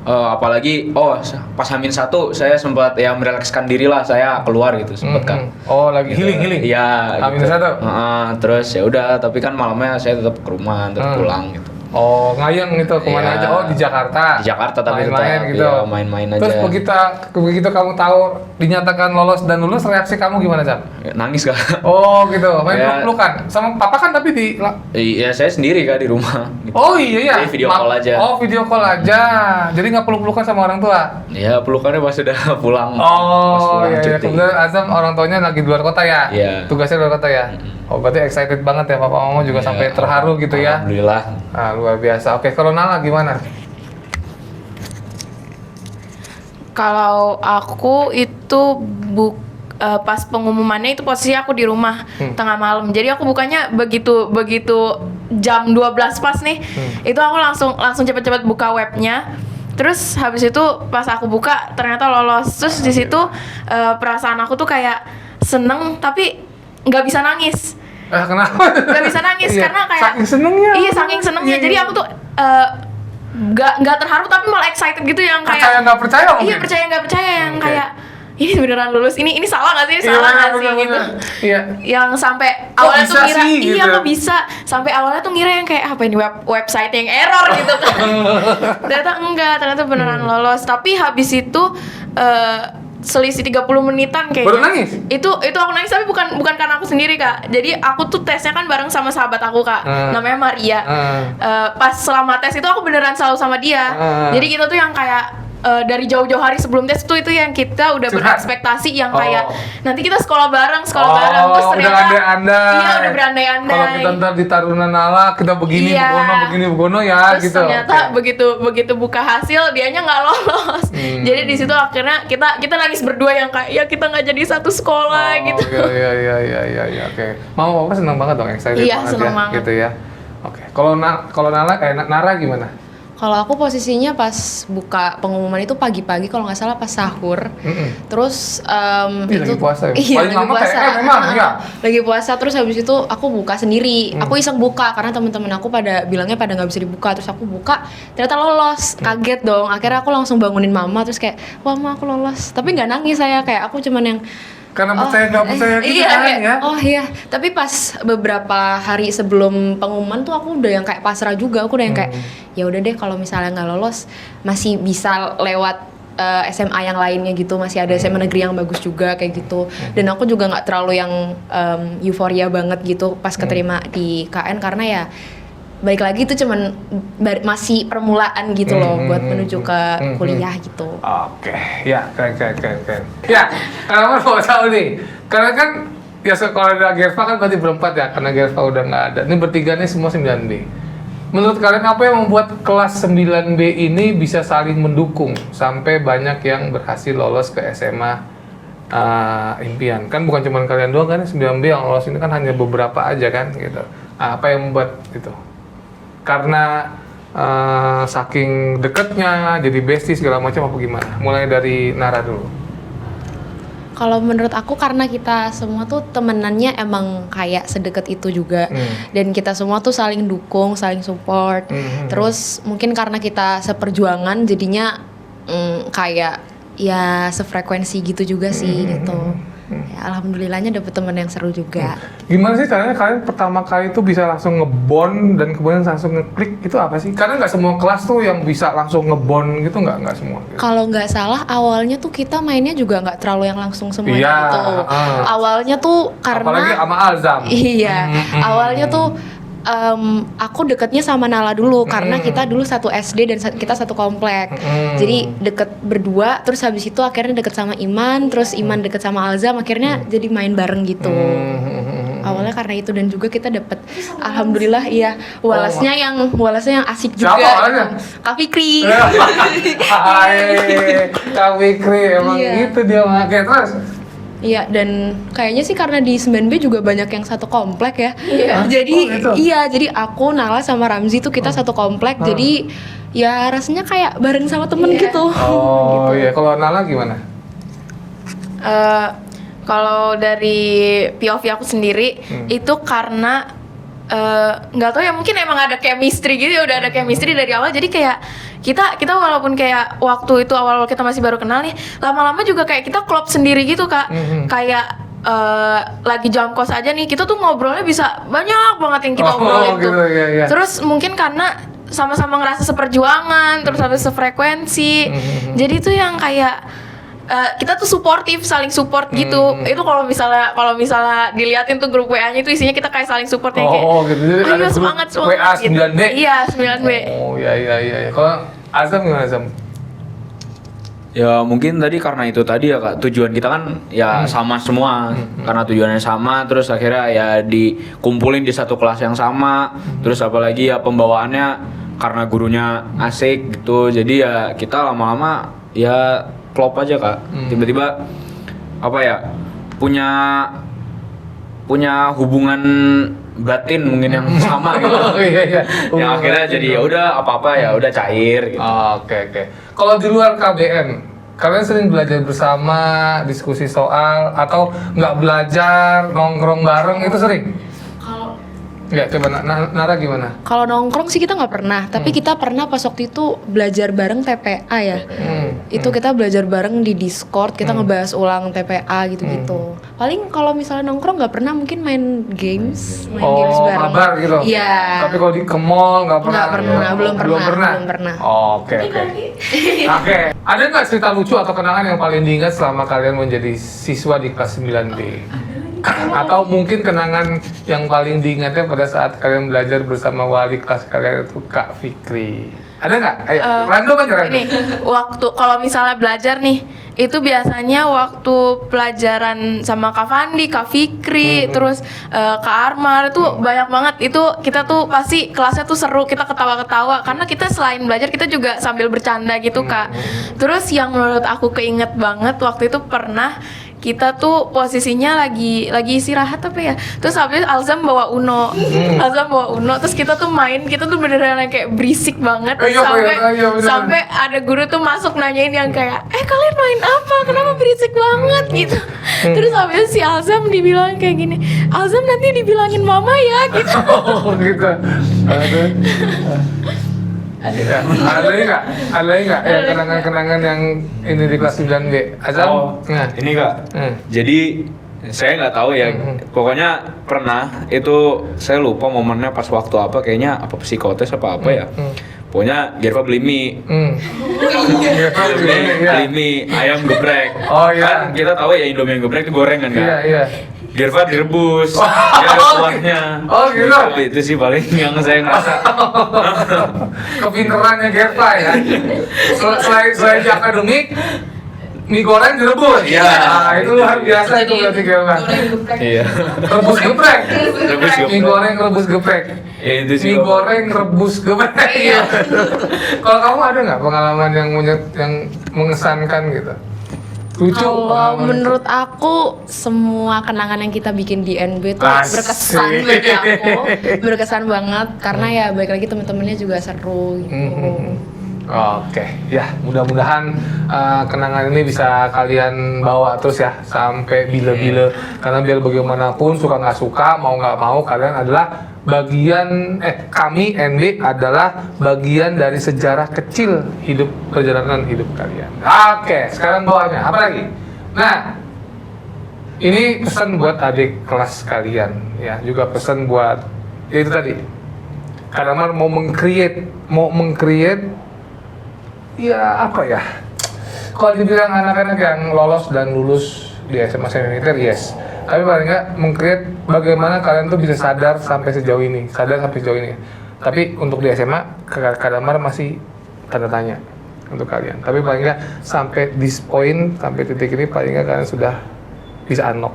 apalagi pas Hamin 1 saya sempat ya merelakskan diri lah, saya keluar gitu sempat kan. Oh, lagi healing. Iya, Hamin gitu. 1. Terus ya udah, tapi kan malamnya saya tetap ke rumah, tetap pulang gitu. Oh, ngayeng gitu kemana Iya. aja? Oh, di Jakarta. Di Jakarta tapi main-main tetap, gitu. ya, main-main aja. Terus begitu kamu tahu dinyatakan lolos dan lulus, reaksi kamu gimana, Cap? Ya, nangis kak. Oh, gitu. Main Ya. peluk-pelukan. Sama papa kan tapi di Iya, saya sendiri kak di rumah. Gitu. Oh iya ya. Jadi video call aja. Oh, video call aja. Jadi nggak peluk-pelukan sama orang tua. Ya pelukannya pas sudah pulang. Pas Oh pulang iya, cuti. kemudian Azam orang tuanya lagi di luar kota ya? Iya. Tugasnya di luar kota ya? Oh berarti excited banget ya, papa mama juga Iya, sampai terharu gitu ya? Alhamdulillah. Ah, luar biasa. Oke, kalau Nala gimana? Kalau aku itu pas pengumumannya itu posisi aku di rumah tengah malam. Jadi aku bukannya begitu jam 12 pas nih. Itu aku langsung cepet-cepet buka webnya. Terus habis itu pas aku buka ternyata lolos. Terus di situ perasaan aku tuh kayak seneng tapi nggak bisa nangis. Kenapa? Nggak bisa nangis Iya, karena kayak saking senengnya. Iya, saking senengnya. Iya, Jadi iya. aku tuh nggak terharu tapi malah excited gitu yang kayak Percaya nggak percaya mungkin? Iya, percaya nggak percaya yang Oke. kayak ini beneran lulus, ini salah nggak sih, ini Iya, salah nggak sih bener-bener. gitu. Iya. Yang sampai Kok awalnya bisa tuh ngira sih, iya gitu? kok bisa, sampai awalnya tuh ngira yang kayak apa ini website yang error gitu kan. ternyata beneran lolos. Tapi habis itu selisih 30 menitan kayaknya. Baru nangis? Itu aku nangis tapi bukan karena aku sendiri, Kak. Jadi aku tuh tesnya kan bareng sama sahabat aku, Kak. Namanya Maria. Pas selama tes itu aku beneran selalu sama dia. Jadi kita tuh yang kayak dari jauh-jauh hari sebelum tes tuh itu yang kita udah Curhat? berekspektasi yang Oh. kayak nanti kita sekolah bareng terus ternyata udah andai-andai. iya udah berandai-andai. Kalau kita ntar di Taruna Nala, kita begini, Iya. begono ya Terus gitu. ternyata Oke. begitu buka hasil dianya nggak lolos. Jadi di situ akhirnya kita nangis berdua yang kayak ya kita nggak jadi satu sekolah gitu. Iya, oke. Mama papa senang banget dong, excited Iya, banget senang ya, banget. gitu ya. Oke. Kalau Nala Nara gimana? Kalau aku posisinya pas buka pengumuman itu pagi-pagi kalau nggak salah pas sahur. Terus Ih, lagi puasa ya? Iya, Paling lagi lama puasa. TN memang, ya? Lagi puasa terus habis itu aku buka sendiri. Aku iseng buka karena teman-teman aku pada bilangnya pada nggak bisa dibuka. Terus aku buka, ternyata lolos. Kaget dong. Akhirnya aku langsung bangunin mama terus kayak, "Wah, Ma, aku lolos." Tapi nggak nangis saya, kayak aku cuman yang Karena percaya nggak percaya gitu iya, kan kayak, ya? oh iya, tapi pas beberapa hari sebelum pengumuman tuh aku udah yang kayak pasrah juga. Aku udah yang kayak ya udah deh kalau misalnya nggak lolos masih bisa lewat SMA yang lainnya gitu, masih ada SMA negeri yang bagus juga kayak gitu. Dan aku juga nggak terlalu yang euforia banget gitu pas keterima di KN karena ya balik lagi itu cuman masih permulaan gitu loh buat menuju ke kuliah gitu. Oke, ya keren. Ya, karena mau tahu nih, karena kan ya kalau ada Gerva kan berarti berempat ya, karena Gerva udah nggak ada. Ini bertiga nih semua 9B. Menurut kalian apa yang membuat kelas 9B ini bisa saling mendukung sampai banyak yang berhasil lolos ke SMA impian? Kan bukan cuma kalian doang kan, 9B yang lolos ini kan hanya beberapa aja kan gitu. Apa yang membuat itu? Karena saking deketnya jadi bestie segala macam apa gimana? Mulai dari Nara dulu. Kalau menurut aku karena kita semua tuh temenannya emang kayak sedekat itu juga dan kita semua tuh saling dukung, saling support. Terus mungkin karena kita seperjuangan jadinya kayak ya sefrekuensi gitu juga sih gitu. Ya, alhamdulillahnya dapet temen yang seru juga. Gimana sih caranya kalian pertama kali tuh bisa langsung ngebond dan kemudian langsung ngeklik itu apa sih? Karena nggak semua kelas tuh yang bisa langsung ngebond gitu, nggak semua. Gitu. Kalau nggak salah awalnya tuh kita mainnya juga nggak terlalu yang langsung semuanya Iya, gitu. Awalnya tuh karena apalagi sama Alzam. iya, awalnya tuh Aku deketnya sama Nala dulu karena kita dulu satu SD dan kita satu komplek. Jadi deket berdua, terus habis itu akhirnya deket sama Iman, terus Iman deket sama Alzam, akhirnya jadi main bareng gitu. Awalnya karena itu dan juga kita dapet alhamdulillah iya walasnya yang asik juga. Siapa awalnya? Kak Fikri. Hai, Kak Fikri emang Iya. gitu dia pakai terus. Iya, dan kayaknya sih karena di 9B juga banyak yang satu komplek ya. Jadi Oh, gitu. jadi aku Nala sama Ramzi tuh kita satu komplek. Jadi ya rasanya kayak bareng sama temen gitu. Oh iya, kalau Nala gimana? Kalau dari POV aku sendiri itu karena nggak tahu ya, mungkin emang ada chemistry gitu ya, udah ada chemistry dari awal. Jadi kayak kita walaupun kayak waktu itu awal kita masih baru kenal nih, lama-lama juga kayak kita klop sendiri gitu Kak. Kayak lagi jam kos aja nih, kita tuh ngobrolnya bisa banyak banget yang kita obrolin tuh. Gitu, iya. Terus mungkin karena sama-sama ngerasa seperjuangan, terus habis sefrekuensi. Jadi tuh yang kayak kita tuh suportif, saling support gitu. Itu kalau misalnya diliatin tuh grup WA-nya itu isinya kita kayak saling support yang kayak gitu. Jadi ada ayo grup semangat WA 9B. gitu. Iya, 9B. Oh iya. Kalau Azam gimana Azam? Ya mungkin tadi karena itu tadi ya Kak, tujuan kita kan ya sama semua. Karena tujuannya sama, terus akhirnya ya dikumpulin di satu kelas yang sama. Terus apalagi ya pembawaannya karena gurunya asik gitu. Jadi ya kita lama-lama ya klop aja Kak. Tiba-tiba apa ya, punya hubungan batin mungkin yang sama gitu. Iya. Yang akhirnya jadi ya udah apa-apa ya udah cair gitu. Oke. Kalau di luar KBM, kalian sering belajar bersama, diskusi soal, atau nggak belajar, nongkrong bareng itu sering? Ya, coba Nara gimana? Kalau nongkrong sih kita nggak pernah, tapi kita pernah pas waktu itu belajar bareng TPA ya. Itu kita belajar bareng di Discord, kita ngebahas ulang TPA gitu-gitu. Paling kalau misalnya nongkrong nggak pernah, mungkin main games bareng. Mabar gitu? Iya. Tapi kalau ke mall nggak pernah? Nggak pernah, belum pernah. Oke. Oke. Ada nggak cerita lucu atau kenangan yang paling diingat selama kalian menjadi siswa di kelas 9B? Atau mungkin kenangan yang paling diingatnya pada saat kalian belajar bersama wali kelas kalian itu Kak Fikri. Ada nggak? Ayo, random aja random. Ini waktu kalau misalnya belajar nih, itu biasanya waktu pelajaran sama Kak Fandi, Kak Fikri, terus Kak Armar itu banyak banget. Itu kita tuh pasti kelasnya tuh seru, kita ketawa-ketawa karena kita selain belajar kita juga sambil bercanda gitu Kak. Terus yang menurut aku keinget banget waktu itu pernah kita tuh posisinya lagi istirahat apa ya, terus habis Alzam bawa Uno, terus kita tuh main, kita tuh beneran kayak berisik banget sampai ada guru tuh masuk nanyain yang kayak kalian main apa, kenapa berisik banget gitu. Terus habis si Alzam dibilang kayak gini, Alzam nanti dibilangin mama ya gitu. Oh gitu. Ada nggak kenangan-kenangan yang ini di kelas 9B? Azam? Ini Kak. Jadi saya nggak tahu ya. Pokoknya pernah itu saya lupa momennya pas waktu apa, kayaknya apa psikotes apa ya. Pokoknya Gerva beli mie. Beli mie ayam geprek. Oh iya. Kan kita tahu ya Indomie geprek itu gorengan kan. Iya. Gerva direbus, ya ada kuahnya. Oh gitu. Itu sih paling yang saya ngerasa. Kepinterannya Gerva ya. Selain di akademik, mie goreng direbus. Iya. Itu luar biasa itu berarti Gerva. Iya. Rebus geprek. Rebus geprek. Mie goreng rebus geprek. Ya itu sih. Mie goreng rebus geprek. Iya. Kalau kamu ada nggak pengalaman yang mengesankan gitu? Lucu. Kalau menurut aku semua kenangan yang kita bikin di NB tuh Asik. berkesan bagi aku, berkesan banget karena ya balik lagi temen-temennya juga seru gitu. Oke, ya mudah-mudahan kenangan ini bisa kalian bawa terus ya sampai bila-bila. Karena biar bagaimanapun suka nggak suka, mau nggak mau kalian adalah bagian kami NB adalah bagian dari sejarah kecil perjalanan hidup kalian. Oke, sekarang bawahnya apa lagi? Nah, ini pesan buat adik kelas kalian ya, juga pesan buat ya itu tadi. Karena mau meng-create ya apa ya? Kalau dibilang anak-anak yang lolos dan lulus di SMA semi militer, yes. Tapi paling nggak meng-create bagaimana kalian tuh bisa sadar sampai sejauh ini. Tapi untuk di SMA, Kak Damar masih tanda tanya untuk kalian. Tapi paling nggak sampai this point, sampai titik ini paling nggak kalian sudah bisa unlock.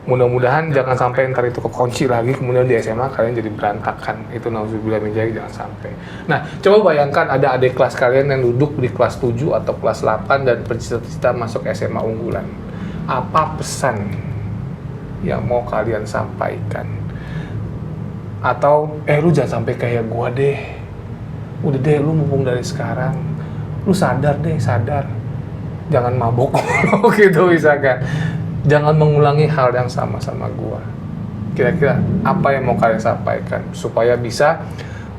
Mudah-mudahan jangan sampai ntar itu kekunci lagi, kemudian di SMA kalian jadi berantakan. Itu nauzubillah min dzalik, jangan sampai. Nah, coba bayangkan ada adik kelas kalian yang duduk di kelas 7 atau kelas 8 dan bercita-cita masuk SMA unggulan. Apa pesan yang mau kalian sampaikan? Atau, lu jangan sampai kayak gua deh. Udah deh, lu mumpung dari sekarang. Lu sadar. Jangan mabok gitu misalkan. Jangan mengulangi hal yang sama gua. Kira-kira apa yang mau kalian sampaikan supaya bisa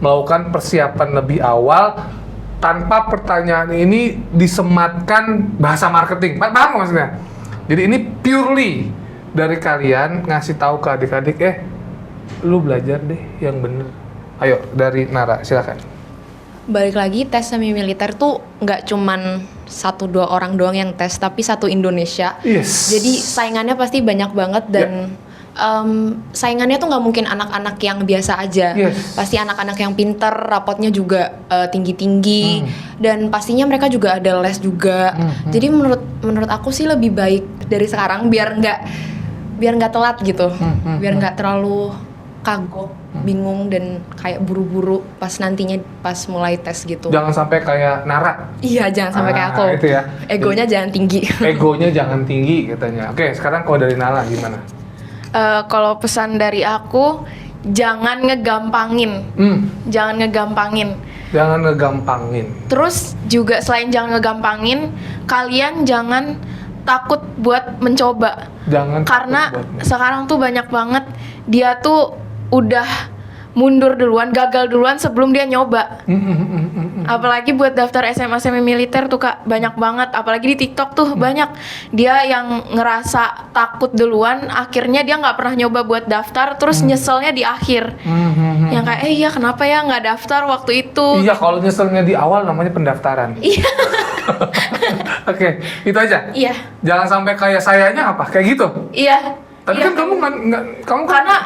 melakukan persiapan lebih awal tanpa pertanyaan ini disematkan bahasa marketing. Paham maksudnya? Jadi ini purely dari kalian ngasih tahu ke adik-adik, lu belajar deh yang bener. Ayo dari Nara, silakan. Balik lagi, tes semi militer tuh nggak cuman 1-2 orang doang yang tes, tapi satu Indonesia. Yes. Jadi saingannya pasti banyak banget dan saingannya tuh nggak mungkin anak-anak yang biasa aja. Yes. Pasti anak-anak yang pinter, rapotnya juga tinggi-tinggi dan pastinya mereka juga ada les juga. Jadi menurut aku sih lebih baik dari sekarang biar nggak telat gitu, biar nggak terlalu kagok, bingung dan kayak buru-buru pas nantinya pas mulai tes gitu. Jangan sampai kayak Nara. Iya, jangan sampai kayak aku. Itu ya. Egonya jangan tinggi. Egonya jangan tinggi katanya. Oke, sekarang kalau dari Nala gimana? Kalau pesan dari aku, jangan ngegampangin. Jangan ngegampangin. Terus juga selain jangan ngegampangin, kalian jangan takut buat mencoba. Karena sekarang tuh banyak banget dia tuh udah mundur duluan, gagal duluan sebelum dia nyoba. Apalagi buat daftar SMA semi militer tuh Kak, banyak banget. Apalagi di TikTok tuh banyak dia yang ngerasa takut duluan, akhirnya dia nggak pernah nyoba buat daftar, terus nyeselnya di akhir. Yang kayak iya kenapa ya nggak daftar waktu itu. Iya, kalau nyeselnya di awal namanya pendaftaran. Iya. Oke, itu aja. Iya. Jangan sampai kayak sayanya apa, kayak gitu. Iya. Tapi Iya, kan kamu nggak, kamu kan karena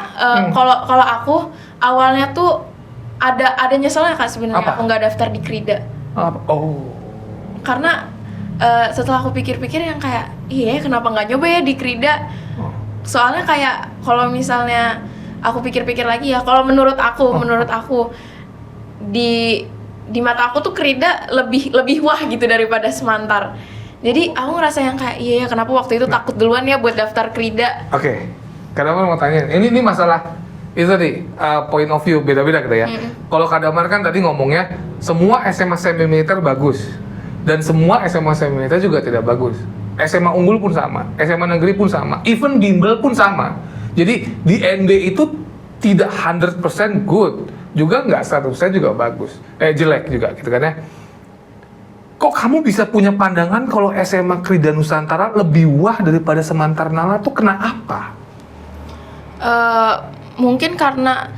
kalau aku awalnya tuh ada nyeselnya Kak sebenarnya Apa? aku nggak daftar di Krida. Oh. Karena setelah aku pikir-pikir yang kayak iya kenapa nggak nyoba ya di Krida. Soalnya kayak kalau misalnya aku pikir-pikir lagi ya, kalau menurut aku di mata aku tuh Krida lebih wah gitu daripada Semantar. Jadi aku ngerasa yang kayak iya kenapa waktu itu takut duluan ya buat daftar Krida. Oke. Karena aku mau tanya, ini masalah itu tadi point of view beda-beda gitu ya. Kalau Kak Damar kan tadi ngomongnya semua SMA semi militer bagus dan semua SMA semi militer juga tidak bagus. SMA unggul pun sama, SMA negeri pun sama, even bimbel pun sama. Jadi di NB itu tidak 100% good, juga nggak 100% juga bagus, jelek juga gitu kan ya. Kok kamu bisa punya pandangan kalau SMA Krida Nusantara lebih wah daripada Semantar Nala tuh kena apa? Mungkin karena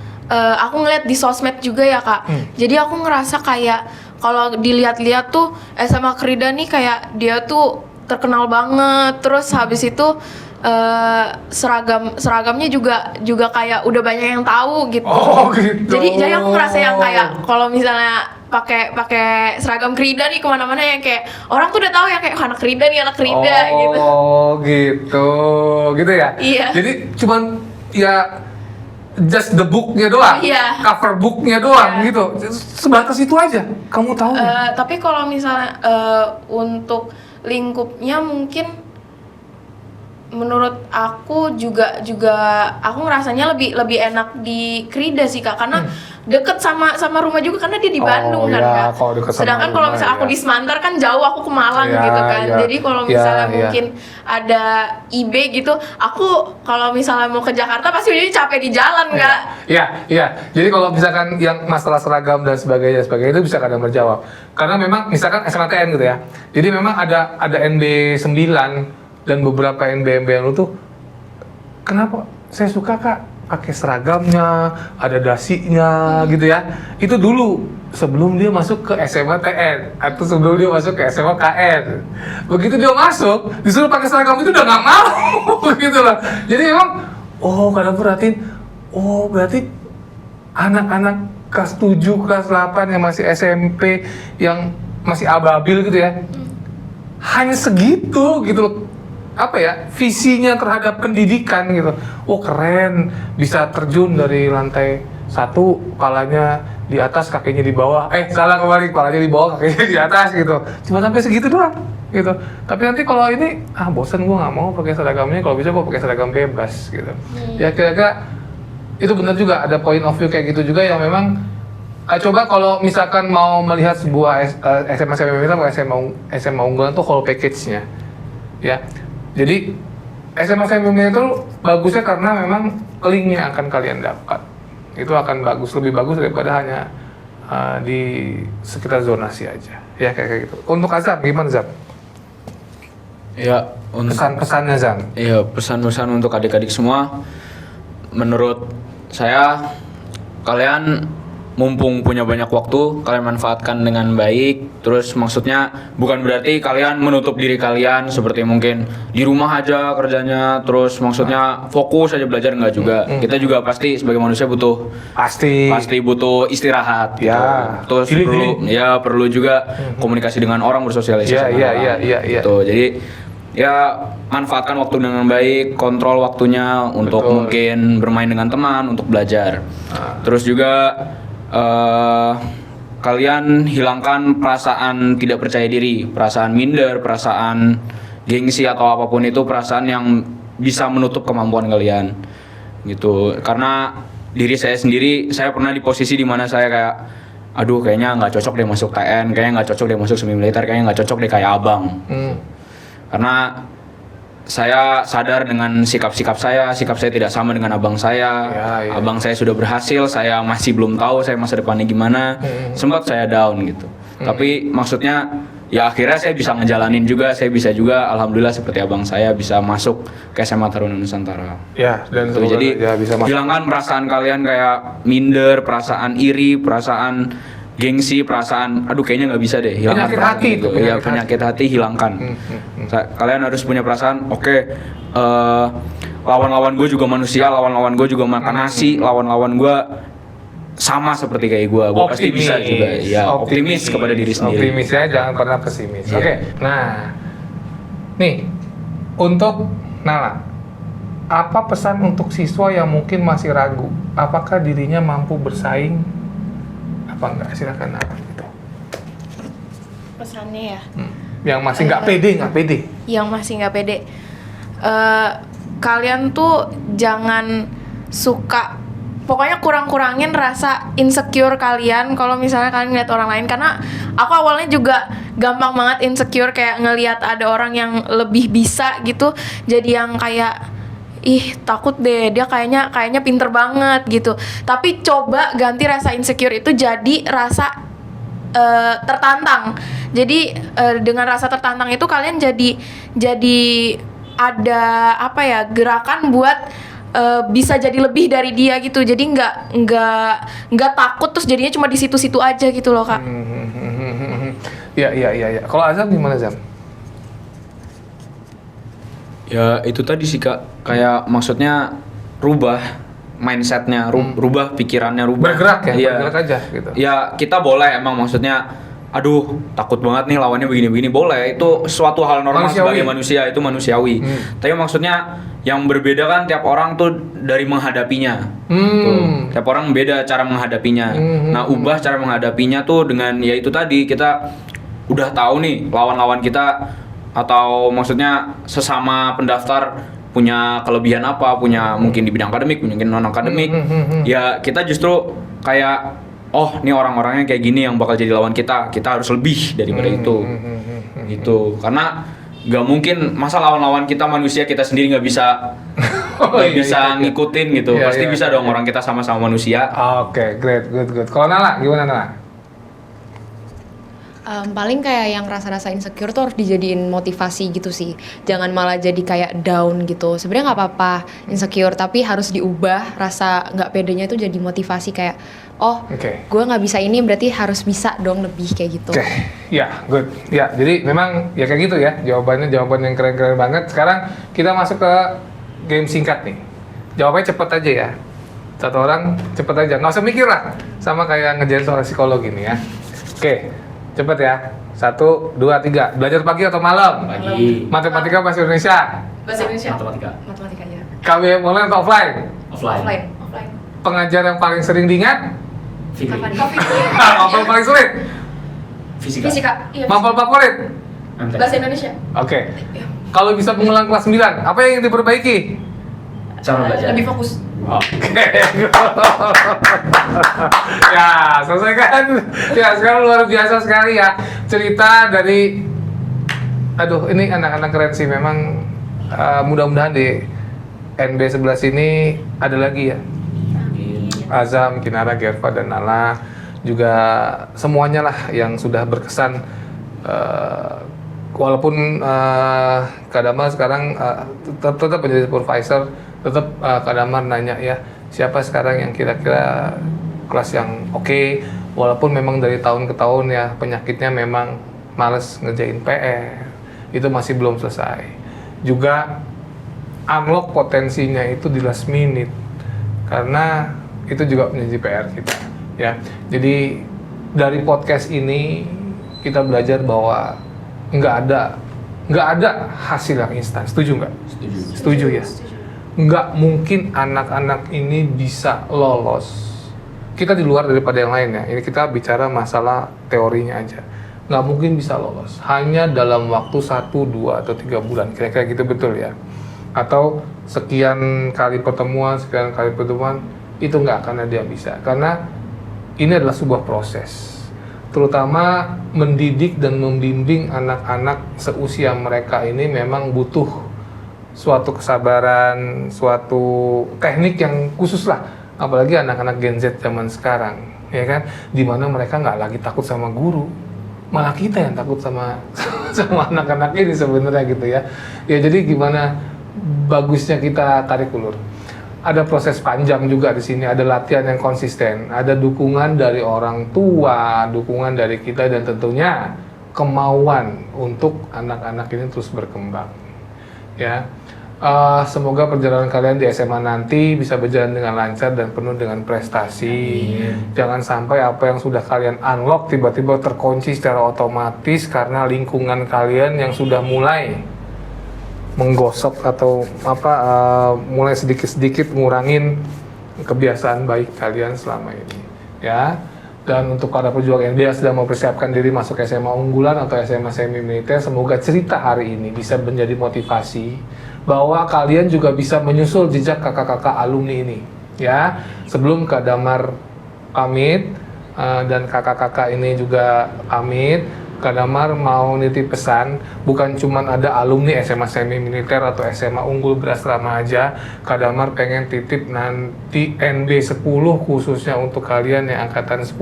aku ngeliat di sosmed juga ya Kak. Jadi aku ngerasa kayak kalau dilihat-lihat tuh SMA Krida nih kayak dia tuh terkenal banget. Terus habis itu seragamnya juga kayak udah banyak yang tahu gitu. Oh gitu. Jadi aku ngerasa yang kayak kalau misalnya pakai seragam Krida nih kemana-mana yang kayak orang tuh udah tahu ya kayak anak Krida gitu. Oh gitu ya. Iya. Jadi cuman ya just the booknya doang, Iya. cover booknya doang Iya. gitu. Sebatas itu aja. Kamu tahu? Tapi kalau misalnya untuk lingkupnya mungkin menurut aku juga aku ngerasanya lebih enak di Krida sih Kak karena deket sama rumah juga karena dia di Bandung kan iya, Kak. kalau deket sama Sedangkan kalau rumah, misalnya aku iya. di Semantar kan jauh, aku ke Malang Iya, gitu kan. iya. Jadi kalau Iya, misalnya iya. mungkin ada IB gitu, aku kalau misalnya mau ke Jakarta pasti ujungnya capek di jalan Kak. Iya. Jadi kalau misalkan yang masalah seragam dan sebagainya itu bisa kadang berjawab. Karena memang misalkan SNMPTN gitu ya. Jadi memang ada NB 9 dan beberapa NB yang lu tuh kenapa saya suka Kak pakai seragamnya, ada dasinya gitu ya. Itu dulu sebelum dia masuk ke SMA TN atau sebelum dia masuk ke SMA KN. Begitu dia masuk, disuruh pakai seragam itu udah nggak mau, gitu loh. Jadi emang, kadang perhatiin, berarti anak-anak kelas 7, kelas 8 yang masih SMP, yang masih ababil gitu ya, hanya segitu gitu loh. Apa ya, visinya terhadap pendidikan gitu. Keren, bisa terjun dari lantai 1, kepalanya di atas, kakinya di bawah. Salah kembali, kepalanya di bawah, kakinya di atas gitu. Cuma sampai segitu doang gitu. Tapi nanti kalau ini, bosan, gue nggak mau pakai seragamnya. Kalau bisa gue pakai seragam bebas gitu. Ya kira-kira itu benar juga, ada point of view kayak gitu juga yang memang. Coba kalau misalkan mau melihat sebuah SMA atau SMA unggulan tuh whole package-nya, ya. Jadi SMA itu bagusnya karena memang link yang akan kalian dapat itu akan lebih bagus daripada hanya di sekitar zonasi aja, ya kayak gitu. Untuk Azam gimana, Zam? Ya, pesan-pesannya, Zam. Iya, pesan-pesan untuk adik-adik semua. Menurut saya, kalian mumpung punya banyak waktu, kalian manfaatkan dengan baik. Terus maksudnya bukan berarti kalian menutup diri kalian seperti mungkin di rumah aja kerjanya, terus maksudnya fokus aja belajar, enggak juga. Kita juga pasti sebagai manusia pasti butuh istirahat gitu. Ya. Terus perlu juga komunikasi dengan orang, bersosialisasi dengan orang. Gitu. Jadi ya manfaatkan waktu dengan baik, kontrol waktunya untuk mungkin bermain dengan teman, untuk belajar. Terus juga kalian hilangkan perasaan tidak percaya diri, perasaan minder, perasaan gengsi atau apapun itu, perasaan yang bisa menutup kemampuan kalian gitu. Karena diri saya sendiri, saya pernah di posisi dimana saya kayak, aduh kayaknya nggak cocok deh masuk TN, kayaknya nggak cocok deh masuk semi militer, kayaknya nggak cocok deh kayak abang. Karena saya sadar dengan sikap saya tidak sama dengan abang saya. Abang saya sudah berhasil, saya masih belum tahu saya masa depannya gimana. Sempat saya down gitu. Tapi maksudnya ya akhirnya saya bisa ngejalanin juga, saya bisa juga alhamdulillah seperti abang saya bisa masuk ke SMA Taruna Nusantara. Ya, dan gitu. Jadi bisa hilangkan perasaan kalian kayak minder, perasaan iri, perasaan gengsi, perasaan aduh kayaknya nggak bisa deh, hilangkan penyakit hati itu, penyakit hati hilangkan. Kalian harus punya perasaan, lawan-lawan gue juga manusia, lawan-lawan gue juga makan nasi, lawan-lawan gue sama seperti kayak gue pasti bisa juga. Ya, optimis kepada diri sendiri. Optimis ya, jangan pernah pesimis. Oke. Nah, nih untuk Nala, apa pesan untuk siswa yang mungkin masih ragu, apakah dirinya mampu bersaing apa enggak? Silakan Nala gitu. Pesannya ya. Yang masih nggak pede. Yang masih nggak pede. Kalian tuh jangan suka, pokoknya kurang-kurangin rasa insecure kalian kalau misalnya kalian ngeliat orang lain. Karena aku awalnya juga gampang banget insecure, kayak ngelihat ada orang yang lebih bisa gitu, jadi yang kayak takut deh, dia kayaknya pinter banget gitu. Tapi coba ganti rasa insecure itu jadi rasa tertantang. Jadi dengan rasa tertantang itu kalian jadi ada gerakan buat bisa jadi lebih dari dia gitu. Jadi nggak takut terus jadinya cuma di situ-situ aja gitu loh, Kak. Iya. Kalau Azam gimana, Zam? Ya itu tadi sih Kak, kayak maksudnya rubah mindsetnya, rubah pikirannya, bergerak bergerak aja gitu. Ya kita boleh emang maksudnya, aduh takut banget nih lawannya begini-begini, boleh, itu suatu hal normal sebagai manusia, itu manusiawi. Tapi maksudnya yang berbeda kan tiap orang tuh dari menghadapinya. Tuh, tiap orang beda cara menghadapinya. Nah ubah cara menghadapinya tuh dengan ya itu tadi, kita udah tahu nih lawan-lawan kita atau maksudnya sesama pendaftar punya kelebihan apa, punya mungkin di bidang akademik, mungkin non akademik. Ya kita justru kayak nih orang-orangnya kayak gini yang bakal jadi lawan kita harus lebih daripada itu. Gitu. Karena nggak mungkin masa lawan-lawan kita manusia, kita sendiri nggak bisa ngikutin gitu. Pasti bisa dong, orang kita sama-sama manusia. Oke, great, good. Kalau Nala gimana, Nala? Paling kayak yang rasa-rasa insecure tuh harus dijadiin motivasi gitu sih. Jangan malah jadi kayak down gitu. Sebenarnya nggak apa-apa insecure, tapi harus diubah rasa nggak pedenya itu jadi motivasi kayak, oh, Oke. gue nggak bisa ini berarti harus bisa dong lebih kayak gitu. Oke, ya, good. Ya, jadi memang ya kayak gitu ya, jawaban yang keren-keren banget. Sekarang kita masuk ke game singkat nih. Jawabannya cepet aja ya. Satu orang cepet aja, nggak usah mikir lah. Sama kayak ngerjain soal psikologi nih ya. Oke, cepet ya. 1, 2, 3. Belajar pagi atau malam? Pagi. Matematika bahasa Indonesia? Bahasa Indonesia. Matematika. Matematika aja. KBM online atau offline? Offline. Offline. Pengajar yang paling sering diingat? Fikri. Mapel paling sulit? Fisika. Fisika. Iya. Mapel favorit? MTK. Bahasa Indonesia. Oke. Kalau bisa mengulang kelas 9, apa yang ingin diperbaiki? Cara belajar. Lebih fokus. Oke. Ya, selesai kan? Ya, sekarang luar biasa sekali ya. Cerita dari aduh, ini anak-anak keren sih memang. Mudah-mudahan di NB 11 ini ada lagi ya. Azam, Kinara, Gerva, dan Nala juga semuanya lah yang sudah berkesan. Walaupun Kak Damar sekarang tetap menjadi supervisor, tetap Kak Damar nanya ya, siapa sekarang yang kira-kira kelas yang oke, walaupun memang dari tahun ke tahun ya penyakitnya memang males ngerjain PR, itu masih belum selesai. Juga unlock potensinya itu di last minute, karena itu juga menjadi PR kita ya. Jadi dari podcast ini kita belajar bahwa nggak ada hasil yang instan. Setuju nggak? Setuju ya. Nggak mungkin anak-anak ini bisa lolos. Kita di luar daripada yang lain ya. Ini kita bicara masalah teorinya aja. Nggak mungkin bisa lolos. Hanya dalam waktu 1, 2, atau 3 bulan. Kira-kira gitu betul ya. Atau sekian kali pertemuan, itu nggak akan ada yang bisa. Karena ini adalah sebuah proses. Terutama mendidik dan membimbing anak-anak seusia mereka ini memang butuh suatu kesabaran, suatu teknik yang khusus lah. Apalagi anak-anak Gen Z zaman sekarang, ya kan? Dimana mereka nggak lagi takut sama guru, malah kita yang takut sama anak-anak ini sebenarnya gitu ya. Ya jadi gimana bagusnya kita tarik ulur. Ada proses panjang juga di sini, ada latihan yang konsisten, ada dukungan dari orang tua, dukungan dari kita, dan tentunya kemauan untuk anak-anak ini terus berkembang. Ya, semoga perjalanan kalian di SMA nanti bisa berjalan dengan lancar dan penuh dengan prestasi. Jangan sampai apa yang sudah kalian unlock tiba-tiba terkunci secara otomatis karena lingkungan kalian yang sudah mulai menggosok atau mulai sedikit-sedikit ngurangin kebiasaan baik kalian selama ini ya. Dan untuk para pejuang NB yang sedang mempersiapkan diri masuk SMA unggulan atau SMA semi militer, semoga cerita hari ini bisa menjadi motivasi bahwa kalian juga bisa menyusul jejak kakak-kakak alumni ini ya. Sebelum Kak Damar pamit dan kakak-kakak ini juga pamit, Kak Damar mau nitip pesan, bukan cuma ada alumni SMA semi militer atau SMA unggul berasrama aja. Kak Damar pengen titip nanti NB 10 khususnya untuk kalian yang angkatan 10,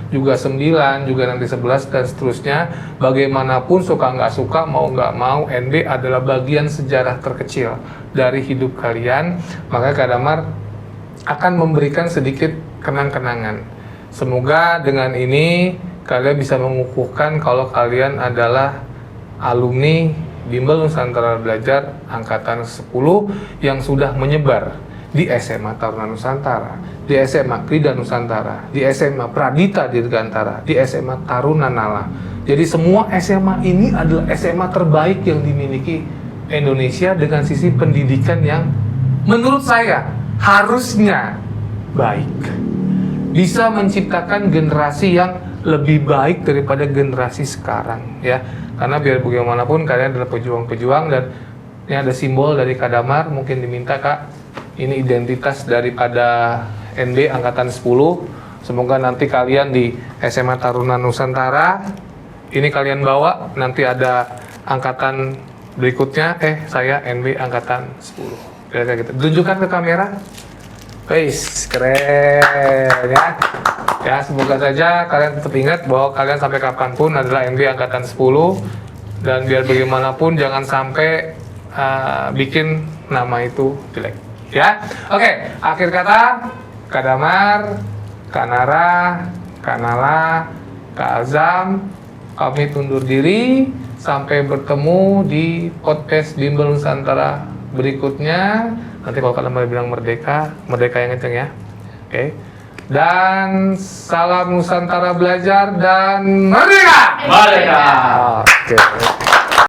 juga 9, juga nanti 11 dan seterusnya. Bagaimanapun suka nggak suka, mau nggak mau, NB adalah bagian sejarah terkecil dari hidup kalian. Maka Kak Damar akan memberikan sedikit kenang-kenangan. Semoga dengan ini kalian bisa mengukuhkan kalau kalian adalah alumni Bimbel Nusantara Belajar Angkatan 10 yang sudah menyebar di SMA Taruna Nusantara, di SMA Krida Nusantara, di SMA Pradita Dirgantara, di SMA Taruna Nala. Jadi semua SMA ini adalah SMA terbaik yang dimiliki Indonesia dengan sisi pendidikan yang menurut saya harusnya baik. Bisa menciptakan generasi yang lebih baik daripada generasi sekarang ya, karena biar bagaimanapun kalian adalah pejuang-pejuang dan ini ada simbol dari Kak Damar, mungkin diminta Kak, ini identitas daripada NB Angkatan 10. Semoga nanti kalian di SMA Taruna Nusantara ini kalian bawa, nanti ada angkatan berikutnya, saya NB Angkatan 10 kira-kira gitu. Tunjukkan ke kamera Wis, keren ya. Ya, semoga saja kalian tetap ingat bahwa kalian sampai kapanpun adalah MB angkatan 10 dan biar bagaimanapun jangan sampai bikin nama itu jelek. Ya, oke. Akhir kata, Kak Damar, Kak Nara, Kak Nala, Kak Azam, kami undur diri. Sampai bertemu di podcast Bimbel Nusantara berikutnya. Nanti kalau kalian mau bilang merdeka, merdeka yang kenceng ya. Oke. Dan salam Nusantara belajar dan merdeka! Merdeka! Oke.